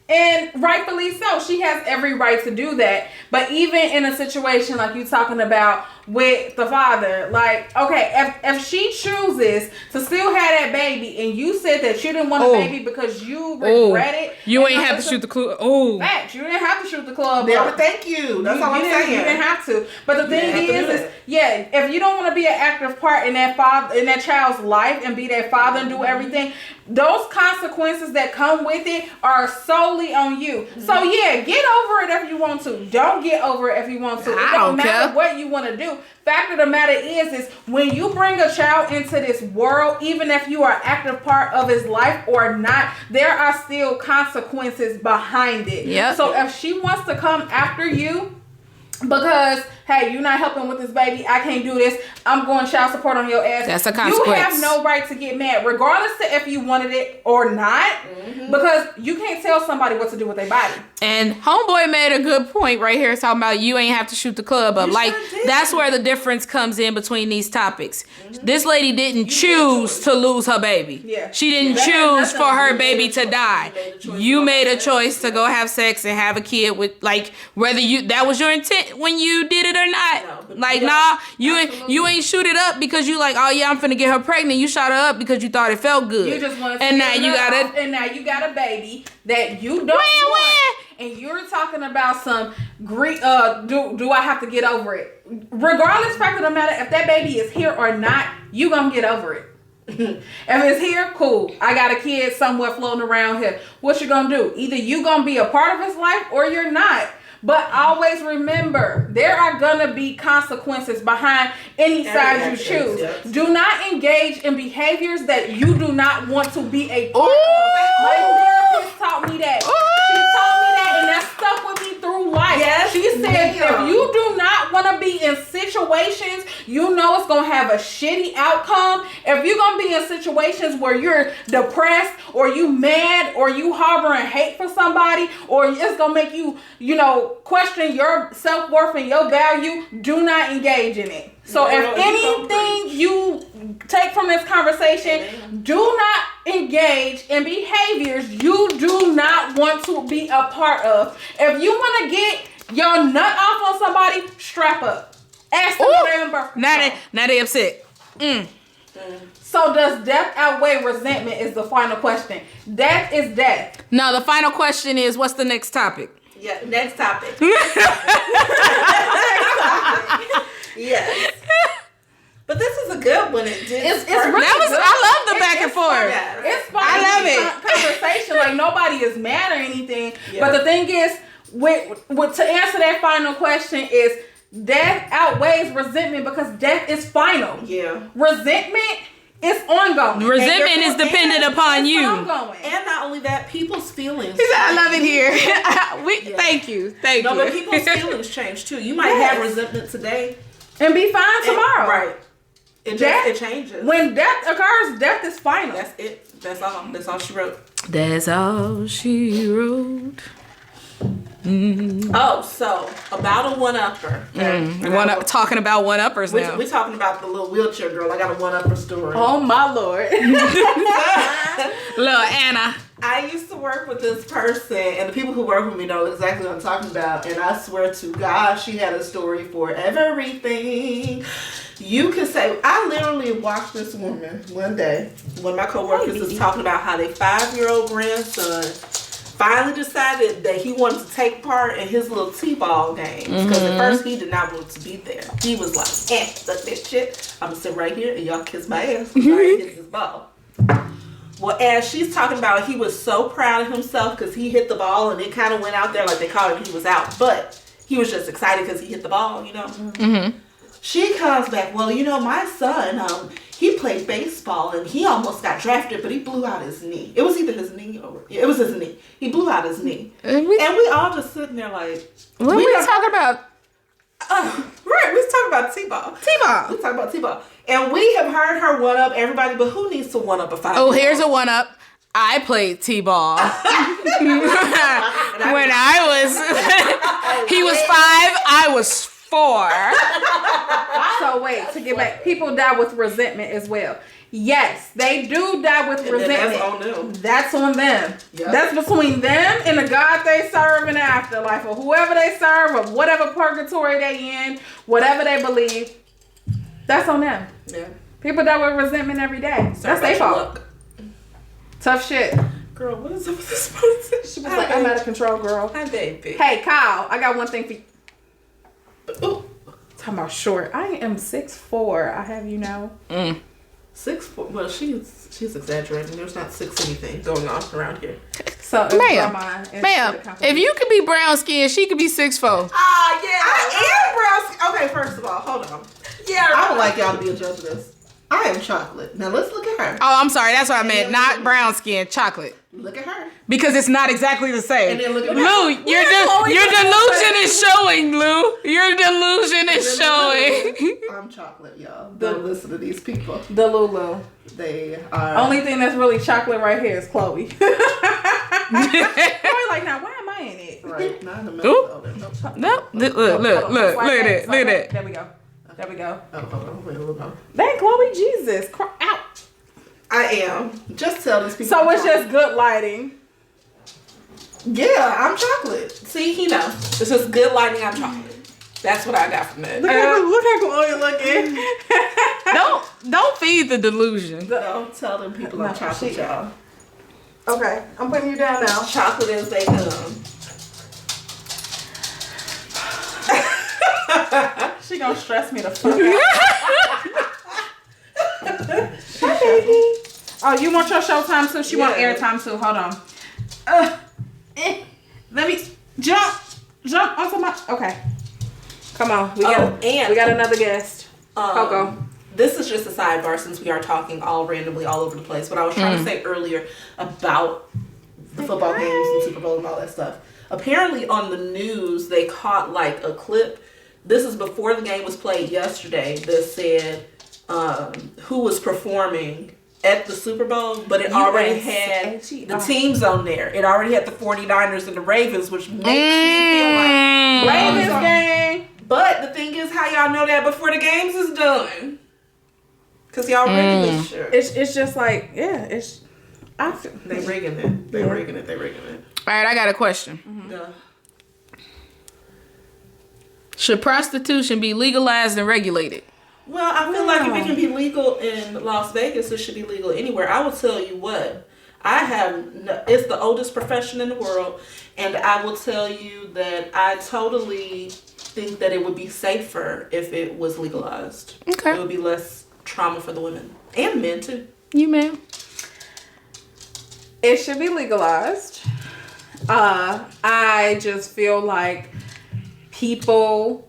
And rightfully so. She has every right to do that. But even in a situation like you talking about with the father, like, okay, if she chooses to still have that baby and you said that you didn't want a baby because you regret it. You and ain't have to shoot the clue. Oh. Fact, you didn't have to shoot the club. Yeah, up. but thank you. That's all I'm You saying. didn't have to. But the thing didn't have to do is, that. yeah, if you don't want to be an active part in that child's life and be their father and do everything, those consequences that come with it are solely on you. So yeah, get over it if you want to. Don't get over it if you want to. It I don't don't matter care. what you want to do. Fact of the matter is when you bring a child into this world, even if you are an active part of his life or not, there are still consequences behind it. Yep. So if she wants to come after you because, hey, you're not helping with this baby, I can't do this, I'm going child support on your ass. That's a consequence. You have no right to get mad, regardless to if you wanted it or not, because you can't tell somebody what to do with their body. And homeboy made a good point right here talking about you ain't have to shoot the club up. You Like, sure did. that's where the difference comes in between these topics. This lady didn't choose to lose her baby. Yeah. She didn't That had choose nothing for to her do baby with to it. die. You made a choice to go have sex and have a kid with, like, whether that was your intent when you did it or No, not. but Like, yeah, nah, you absolutely. ain't shoot it up because you like, oh yeah, I'm finna get her pregnant. You shot her up because you thought it felt good. You just want to and now you gotta and now you got a baby that you don't want, and you're talking about some great. Do I have to get over it? Regardless, fact of the matter, if that baby is here or not, you gonna get over it. If it's here, cool. I got a kid somewhere floating around here. What you gonna do? Either you gonna be a part of his life or you're not. But always remember, there are gonna be consequences behind any side you actions, choose. yes. Do not engage in behaviors that you do not want to be a part Ooh. of. My therapist taught me that. She taught me that, and that stuck with me through life. Yes, She said, ma'am. if you do not want to be in situations you know it's gonna have a shitty outcome, if you're gonna be in situations where you're depressed or you mad or you harboring hate for somebody or it's gonna make you, question your self-worth and your value, do not engage in it. So No, if you don't anything you take from this conversation, do not engage in behaviors you do not want to be a part of. If you want to get your nut off on somebody, strap up. Ask them Ooh. what they're in birth Now control. they upset. So does death outweigh resentment is the final question. Death is death. No, the final question is, what's the next topic? Yeah, next topic. Yes. But this is a good when it did. It's really That was good. I love the back and forth. Yeah, It's fun. I love it. Conversation, like nobody is mad or anything. Yeah. But the thing is, with to answer that final question is death outweighs resentment because death is final. Yeah. Resentment is ongoing. Resentment is dependent upon It's you. ongoing. And not only that, people's feelings. He said, I love it here. Yeah. Thank you. No, but people's feelings change too. You might Yes. have resentment today. And be fine tomorrow. Right. It Death- it changes. When death occurs, death is final. That's it. That's all. That's all she wrote. That's all she wrote. Oh, so about a one-upper. Talking about one-uppers We're now. talking about the little wheelchair girl. I got a one-upper story. Oh my Lord. Little Anna. I used to work with this person, and the people who work with me know exactly what I'm talking about. And I swear to God, she had a story for everything. You could say, I literally watched this woman one day. One of my coworkers was talking about how their 5-year-old grandson finally decided that he wanted to take part in his little t-ball games. Because at first he did not want to be there. He was like, fuck that shit. I'm gonna sit right here and y'all kiss my ass because I ain't hit this ball. Well, as she's talking about, he was so proud of himself because he hit the ball and it kind of went out there like they called it, he was out. But he was just excited because he hit the ball, you know? Mm-hmm. She comes back, well, you know, my son, he played baseball and he almost got drafted, but he blew out his knee. It was either his knee or, it was his knee. He blew out his knee. And we all just sitting there like. What are we talking about? Right, we was talking about T-ball. T-ball. We talking about T-ball. And we have heard her one-up everybody, but who needs to one-up a 5? Oh, here's a one-up. I played T-ball. When I was, he was 5, I was 4. So wait, to get back, people die with resentment as well. Yes, they do die with resentment. That's on them. That's on them. Yep. That's between them and the God they serve in the afterlife, or whoever they serve, or whatever purgatory they in, whatever they believe. That's on them. Yeah. People die with resentment every day. That's their fault. Tough shit. Girl, what is up with this person? She was like, I'm out of control, girl. Hi, baby. Hey, Kyle, I got one thing for you. Ooh. Talking about short. I am 6'4". I have you know. 6'4". Well, she's exaggerating. There's not 6 anything going on around here. So, Ma'am, if you could be brown skinned, she could be 6'4". Ah, yeah. I am brown. Okay, first of all, hold on. Yeah. I would like y'all to be a judge of this. I am chocolate. Now let's look at her. Oh, I'm sorry. That's what I meant. Not brown skin, chocolate. Look at her. Because it's not exactly the same. And then look at Lou, your delusion is showing, Lou. Your delusion is showing. I'm chocolate, y'all. Don't listen to these people. The Lulu. They are. Only thing that's really chocolate right here is Chloe. Chloe like, now why am I in it? Right. Not in the middle. Oop. Oh, there's no chocolate. No, look at it. Look at it. There we go. There we go. Oh, hold on. Wait, hold on. Dang, Chloe, Jesus. Out. I am. Just tell these people. So I'm it's just good lighting. Yeah, I'm chocolate. See, he knows. It's just good lighting. I'm chocolate. That's what I got from that. Look how Chloe looking. Don't feed the delusion. Don't tell them people I'm chocolate, y'all. Okay, I'm putting you down now. Chocolate as they come. She gonna stress me the fuck out. Hi, baby. Oh, you want your showtime too? She want airtime too. Hold on. Let me jump onto my. Okay. Come on. We got another guest. Coco. This is just a sidebar since we are talking all randomly all over the place. What I was trying to say earlier about the football games and Super Bowl and all that stuff. Apparently on the news they caught like a clip. This is before the game was played yesterday. That said who was performing at the Super Bowl, but it already had the teams on there. It already had the 49ers and the Ravens, which makes me feel like Ravens game. But the thing is, how y'all know that before the games is done? Because y'all rigging this shit. It's just like, yeah, it's. They rigging it. They rigging it. All right, I got a question. Yeah. Should prostitution be legalized and regulated? Well, I feel like if it can be legal in Las Vegas, it should be legal anywhere. I will tell you what. It's the oldest profession in the world, and I will tell you that I totally think that it would be safer if it was legalized. Okay. It would be less trauma for the women and men too. You, ma'am? It should be legalized. I just feel like people.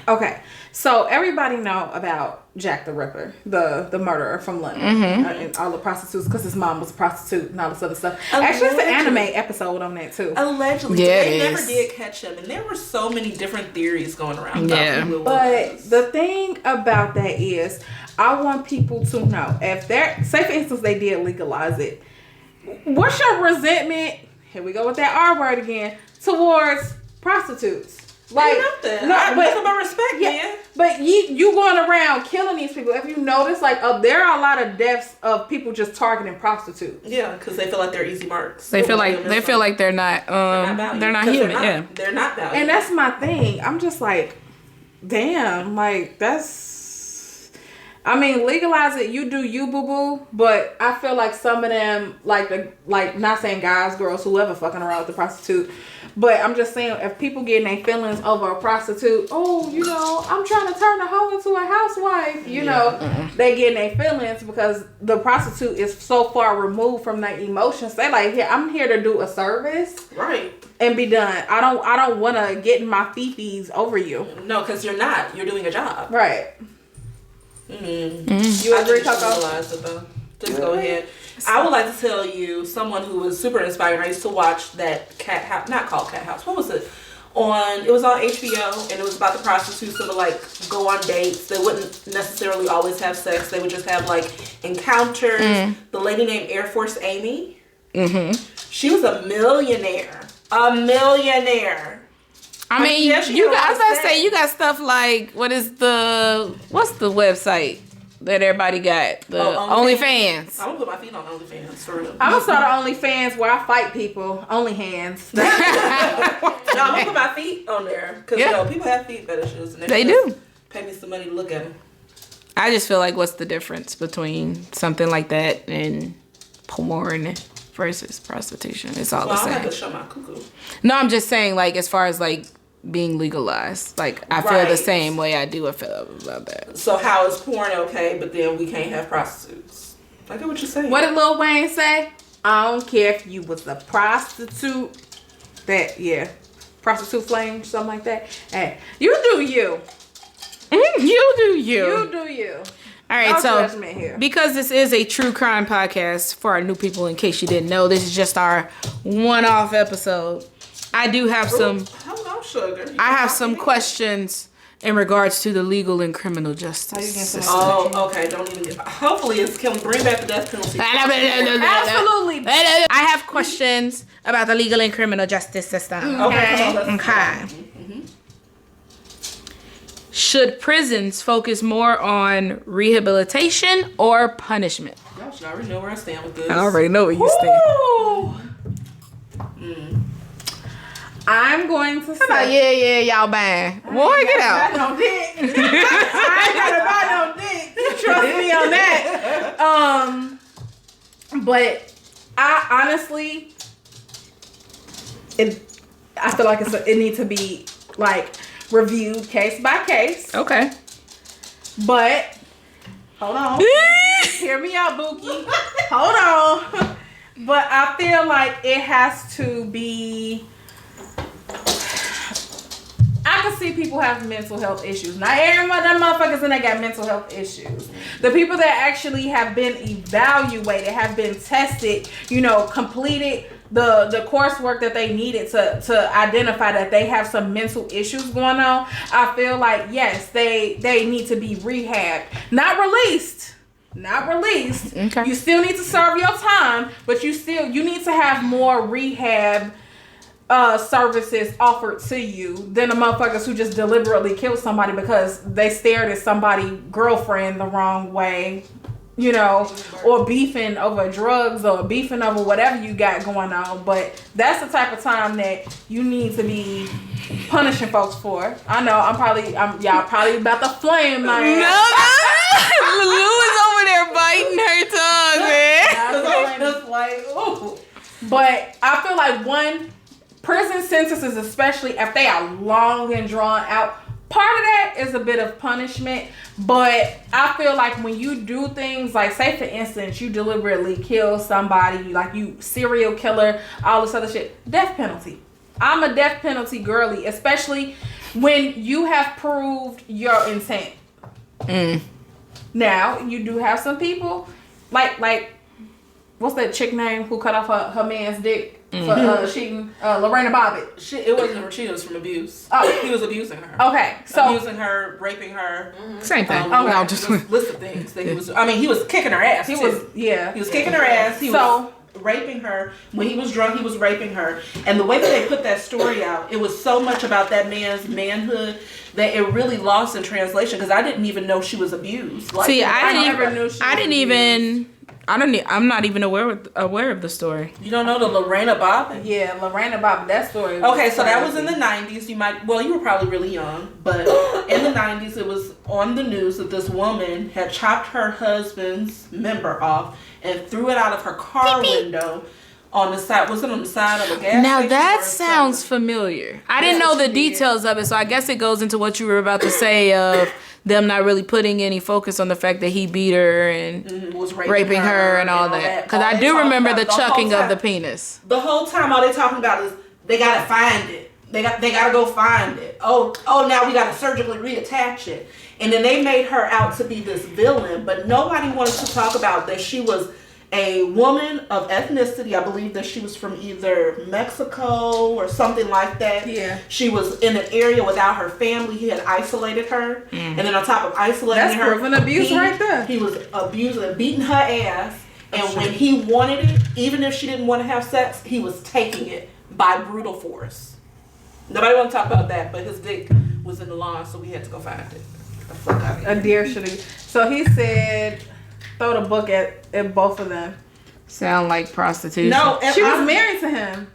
Okay, so everybody know about Jack the Ripper, the murderer from London, and all the prostitutes, because his mom was a prostitute and all this other stuff. Actually, it's an anime episode on that too. Allegedly, Yeah, they it never is. did catch him, and there were so many different theories going around. Yeah. About who it But was. the thing about that is, I want people to know, if they're, say for instance, they did legalize it, what's your resentment? Here we go with that R word again, towards prostitutes. Like nothing. No, I but nothing but respect, yeah, man. but you going around killing these people. If you notice, like, there are a lot of deaths of people just targeting prostitutes. Yeah, because they feel like they're easy marks. They feel like they're not valued. they're not 'Cause human. Yeah. They're not valued. And that's my thing. I'm just like, damn, like, that's, I mean, legalize it, you do you, boo boo. But I feel like some of them, like not saying guys, girls, whoever fucking around with the prostitute, but I'm just saying, if people getting their feelings over a prostitute, oh, you know, I'm trying to turn the hoe into a housewife, you know, they getting their feelings because the prostitute is so far removed from their emotions. They like, here, I'm here to do a service. right. And be done. I don't want to get in my fifis over you. No, because you're not. You're doing a job. Right. Mm. You I agree, think you should Coco? legalize it, though. Just go ahead. I would like to tell you someone who was super inspiring. I used to watch that Cat House, not called Cat House. What was it? It was on HBO, and it was about the prostitutes that would like go on dates. They wouldn't necessarily always have sex. They would just have like encounters. The lady named Air Force Amy. She was a millionaire. A millionaire. I mean, yeah, she you had a got, I was lot about of to say, sex. you got stuff like, what's the website that everybody got? The OnlyFans. I'm gonna put my feet on OnlyFans for real. I'm gonna start an OnlyFans where I fight people. Only hands. No, I'm gonna put my feet on there because Yeah. you know people have feet fetishes and They just do. pay me some money to look at them. I just feel like, what's the difference between something like that and porn versus prostitution? It's all Well, the I'm not same. gonna show my cuckoo. No, I'm just saying, like, as far as like being legalized, like I feel the Right. same way I do feel about that. So how is porn okay, but then we can't have prostitutes? I get what you're saying. What did Lil Wayne say? I don't care if you was a prostitute. Prostitute flame, something like that. Hey, you do you. You do you. You do you. All right, No so judgment here. because this is a true crime podcast, for our new people, in case you didn't know, this is just our one-off episode. I do have some. Hold on, sugar. I have some questions in regards to the legal and criminal justice system. Oh, okay. Don't even. Hopefully, can we bring back the death penalty? Absolutely. I have questions about the legal and criminal justice system. Okay. Come on, let's Okay. Should prisons focus more on rehabilitation or punishment? Y'all should already know where I stand with this. I already know where you stand. I'm going to say. Yeah, y'all bang. Boy, get out. No dick. I ain't gotta buy no dick. Trust me on that. But I honestly, I feel like it needs to be like reviewed case by case. Okay. But hold on, hear me out, Bookie. Hold on. But I feel like it has to be. I can see people have mental health issues. Not everyone, them motherfuckers in there got mental health issues. The people that actually have been evaluated, have been tested, you know, completed the coursework that they needed to identify that they have some mental issues going on. I feel like, yes, they need to be rehabbed. Not released. Okay. You still need to serve your time, but you need to have more rehab services offered to you than the motherfuckers who just deliberately killed somebody because they stared at somebody's girlfriend the wrong way, you know, or beefing over drugs or beefing over whatever you got going on. But that's the type of time that you need to be punishing folks for. I know y'all probably about to flame my ass. Lulu is over there biting her tongue, man. But I feel like prison sentences, especially if they are long and drawn out, part of that is a bit of punishment, but I feel like when you do things like, say for instance, you deliberately kill somebody, like you serial killer, all this other shit, death penalty. I'm a death penalty girly, especially when you have proved your intent. Now, you do have some people, like what's that chick name who cut off her man's dick for cheating? Lorena Bobbitt. It wasn't her cheating, it was from abuse. Oh. He was abusing her. Okay, so abusing her, raping her. Same thing. Okay. No, just list of things that he was. I mean, he was kicking her ass. he too. was, yeah. He was kicking her ass. He was raping her. When he was drunk, he was raping her. And the way that they put that story out, it was so much about that man's manhood that it really lost in translation, because I didn't even know she was abused. Like, see, I never knew she was I'm not even aware of the story. You don't know the Lorena Bobbitt? Yeah, Lorena Bobbitt, that story. Okay, so that was in the 90s. You were probably really young, but in the 90s, it was on the news that this woman had chopped her husband's member off and threw it out of her car window on the side. Was it on the side of a gas Now station that or sounds something? familiar. I didn't know the details of it, so I guess it goes into what you were about to say of them not really putting any focus on the fact that he beat her and Was raping her and all that. Because I do remember the chucking of the penis. The whole time, all they talking about is they gotta find it. They gotta go find it. Oh, now we gotta surgically reattach it. And then they made her out to be this villain, but nobody wanted to talk about that she was a woman of ethnicity. I believe that she was from either Mexico or something like that. Yeah. She was in an area without her family. He had isolated her. And then on top of isolating her, That's proven abuse right there. He was abusing and beating her ass. And when he wanted it, even if she didn't want to have sex, he was taking it by brutal force. Nobody want to talk about that, but his dick was in the lawn, so we had to go find it. The fuck out of here. A deer should have. So he said, throw the book at both of them. Sound like prostitution. No, and She was married to him.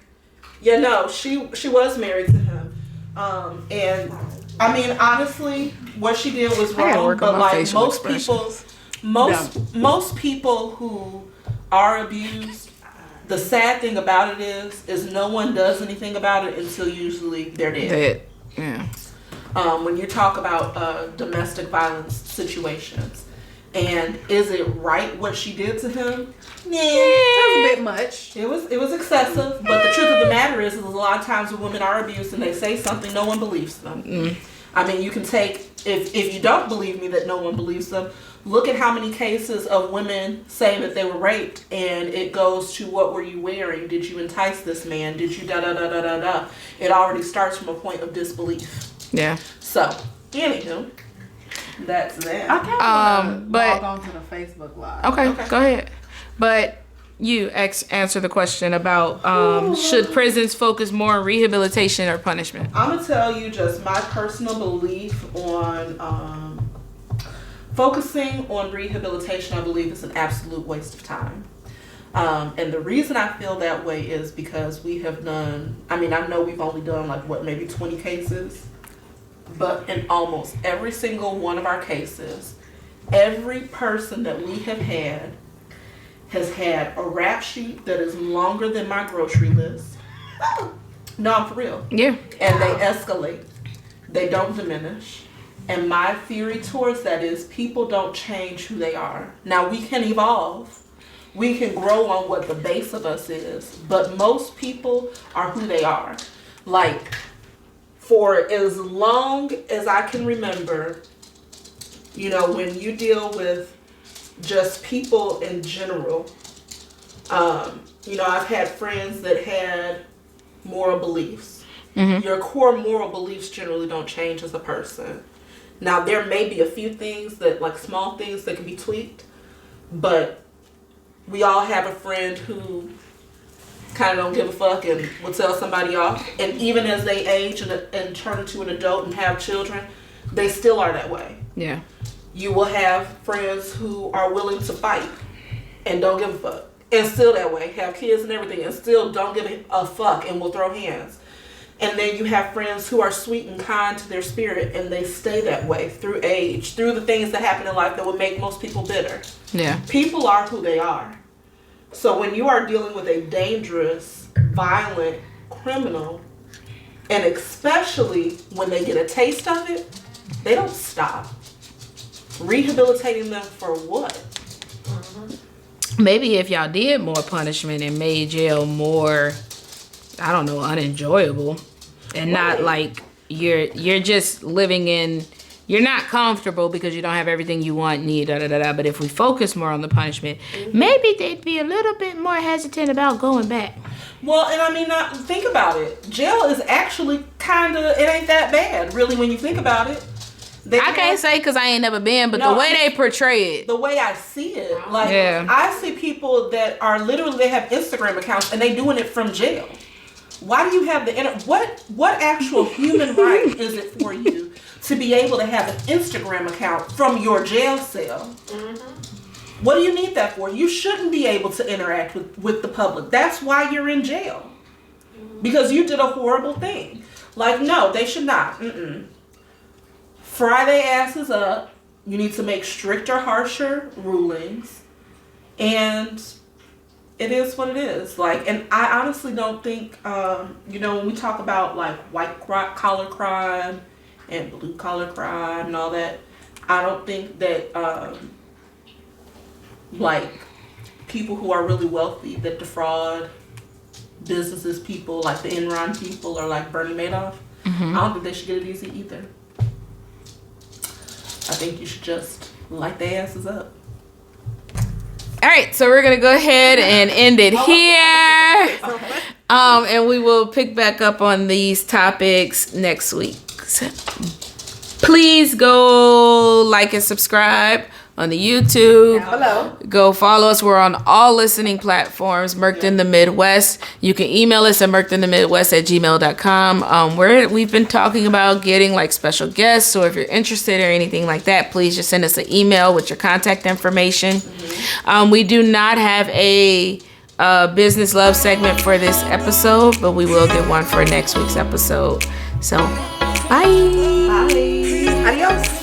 Yeah, no, she was married to him. And I mean, honestly, what she did was I gotta wrong. work on But my like facial most expressions. people, most people who are abused, the sad thing about it is no one does anything about it until usually they're dead. Yeah. When you talk about domestic violence situations, and is it right what she did to him? Nah. That was a bit much. It was excessive, but the truth of the matter is a lot of times when women are abused and they say something, no one believes them. I mean, you can take, if you don't believe me that no one believes them, look at how many cases of women saying that they were raped, and it goes to what were you wearing? Did you entice this man? Did you da-da-da-da-da-da? It already starts from a point of disbelief. Yeah. So, anywho, that's that. I can't but- log on to the Facebook Live. Okay, go ahead. But you answer the question about should prisons focus more on rehabilitation or punishment? I'm going to tell you just my personal belief on focusing on rehabilitation. I believe is an absolute waste of time. And the reason I feel that way is because we have done, I mean, I know we've only done maybe 20 cases, but in almost every single one of our cases, every person that we have had has had a rap sheet that is longer than my grocery list. No, I'm for real. Yeah. And they escalate. They don't diminish. And my theory towards that is people don't change who they are. Now, we can evolve. We can grow on what the base of us is. But most people are who they are. Like, for as long as I can remember, when you deal with just people in general, I've had friends that had moral beliefs. Your core moral beliefs generally don't change as a person. Now, there may be a few things that, small things that can be tweaked, but we all have a friend who kind of don't give a fuck and will tell somebody off. And even as they age and turn into an adult and have children, they still are that way. Yeah. You will have friends who are willing to fight and don't give a fuck. And still that way. Have kids and everything and still don't give a fuck and will throw hands. And then you have friends who are sweet and kind to their spirit and they stay that way through age, through the things that happen in life that would make most people bitter. Yeah. People are who they are. So when you are dealing with a dangerous, violent criminal, And especially when they get a taste of it, they don't stop. Rehabilitating them for what? Maybe if y'all did more punishment and made jail more, I don't know, unenjoyable, and not like you're just living in, you're not comfortable because you don't have everything you want, need, But if we focus more on the punishment, maybe they'd be a little bit more hesitant about going back. Well, and I mean, think about it. Jail is actually kind of, it ain't that bad, really, when you think about it. I can't say because I ain't never been, but the way they portray it. The way I see it, like, Yeah. I see people that are literally, they have Instagram accounts and they doing it from jail. Why do you have what actual human right is it for you to be able to have an Instagram account from your jail cell? What do you need that for? You shouldn't be able to interact with the public. That's why you're in jail. Because you did a horrible thing. Like, no, they should not. Fry their asses up. You need to make stricter, harsher rulings. And it is what it is. Like, and I honestly don't think, when we talk about like white collar crime and blue collar crime and all that, I don't think that like people who are really wealthy that defraud businesses, people like the Enron people or like Bernie Madoff, I don't think they should get it easy either. I think you should just light their asses up. All right, so we're gonna go ahead and end it here, and we will pick back up on these topics next week. Please go like and subscribe on the YouTube. Hello. Go follow us. We're on all listening platforms. Murked in the Midwest. You can email us at murkedinthemidwest@gmail.com. We've been talking about getting like special guests. So if you're interested or anything like that, please just send us an email with your contact information. We do not have a business love segment for this episode, but we will get one for next week's episode. So, bye. Bye. Adios.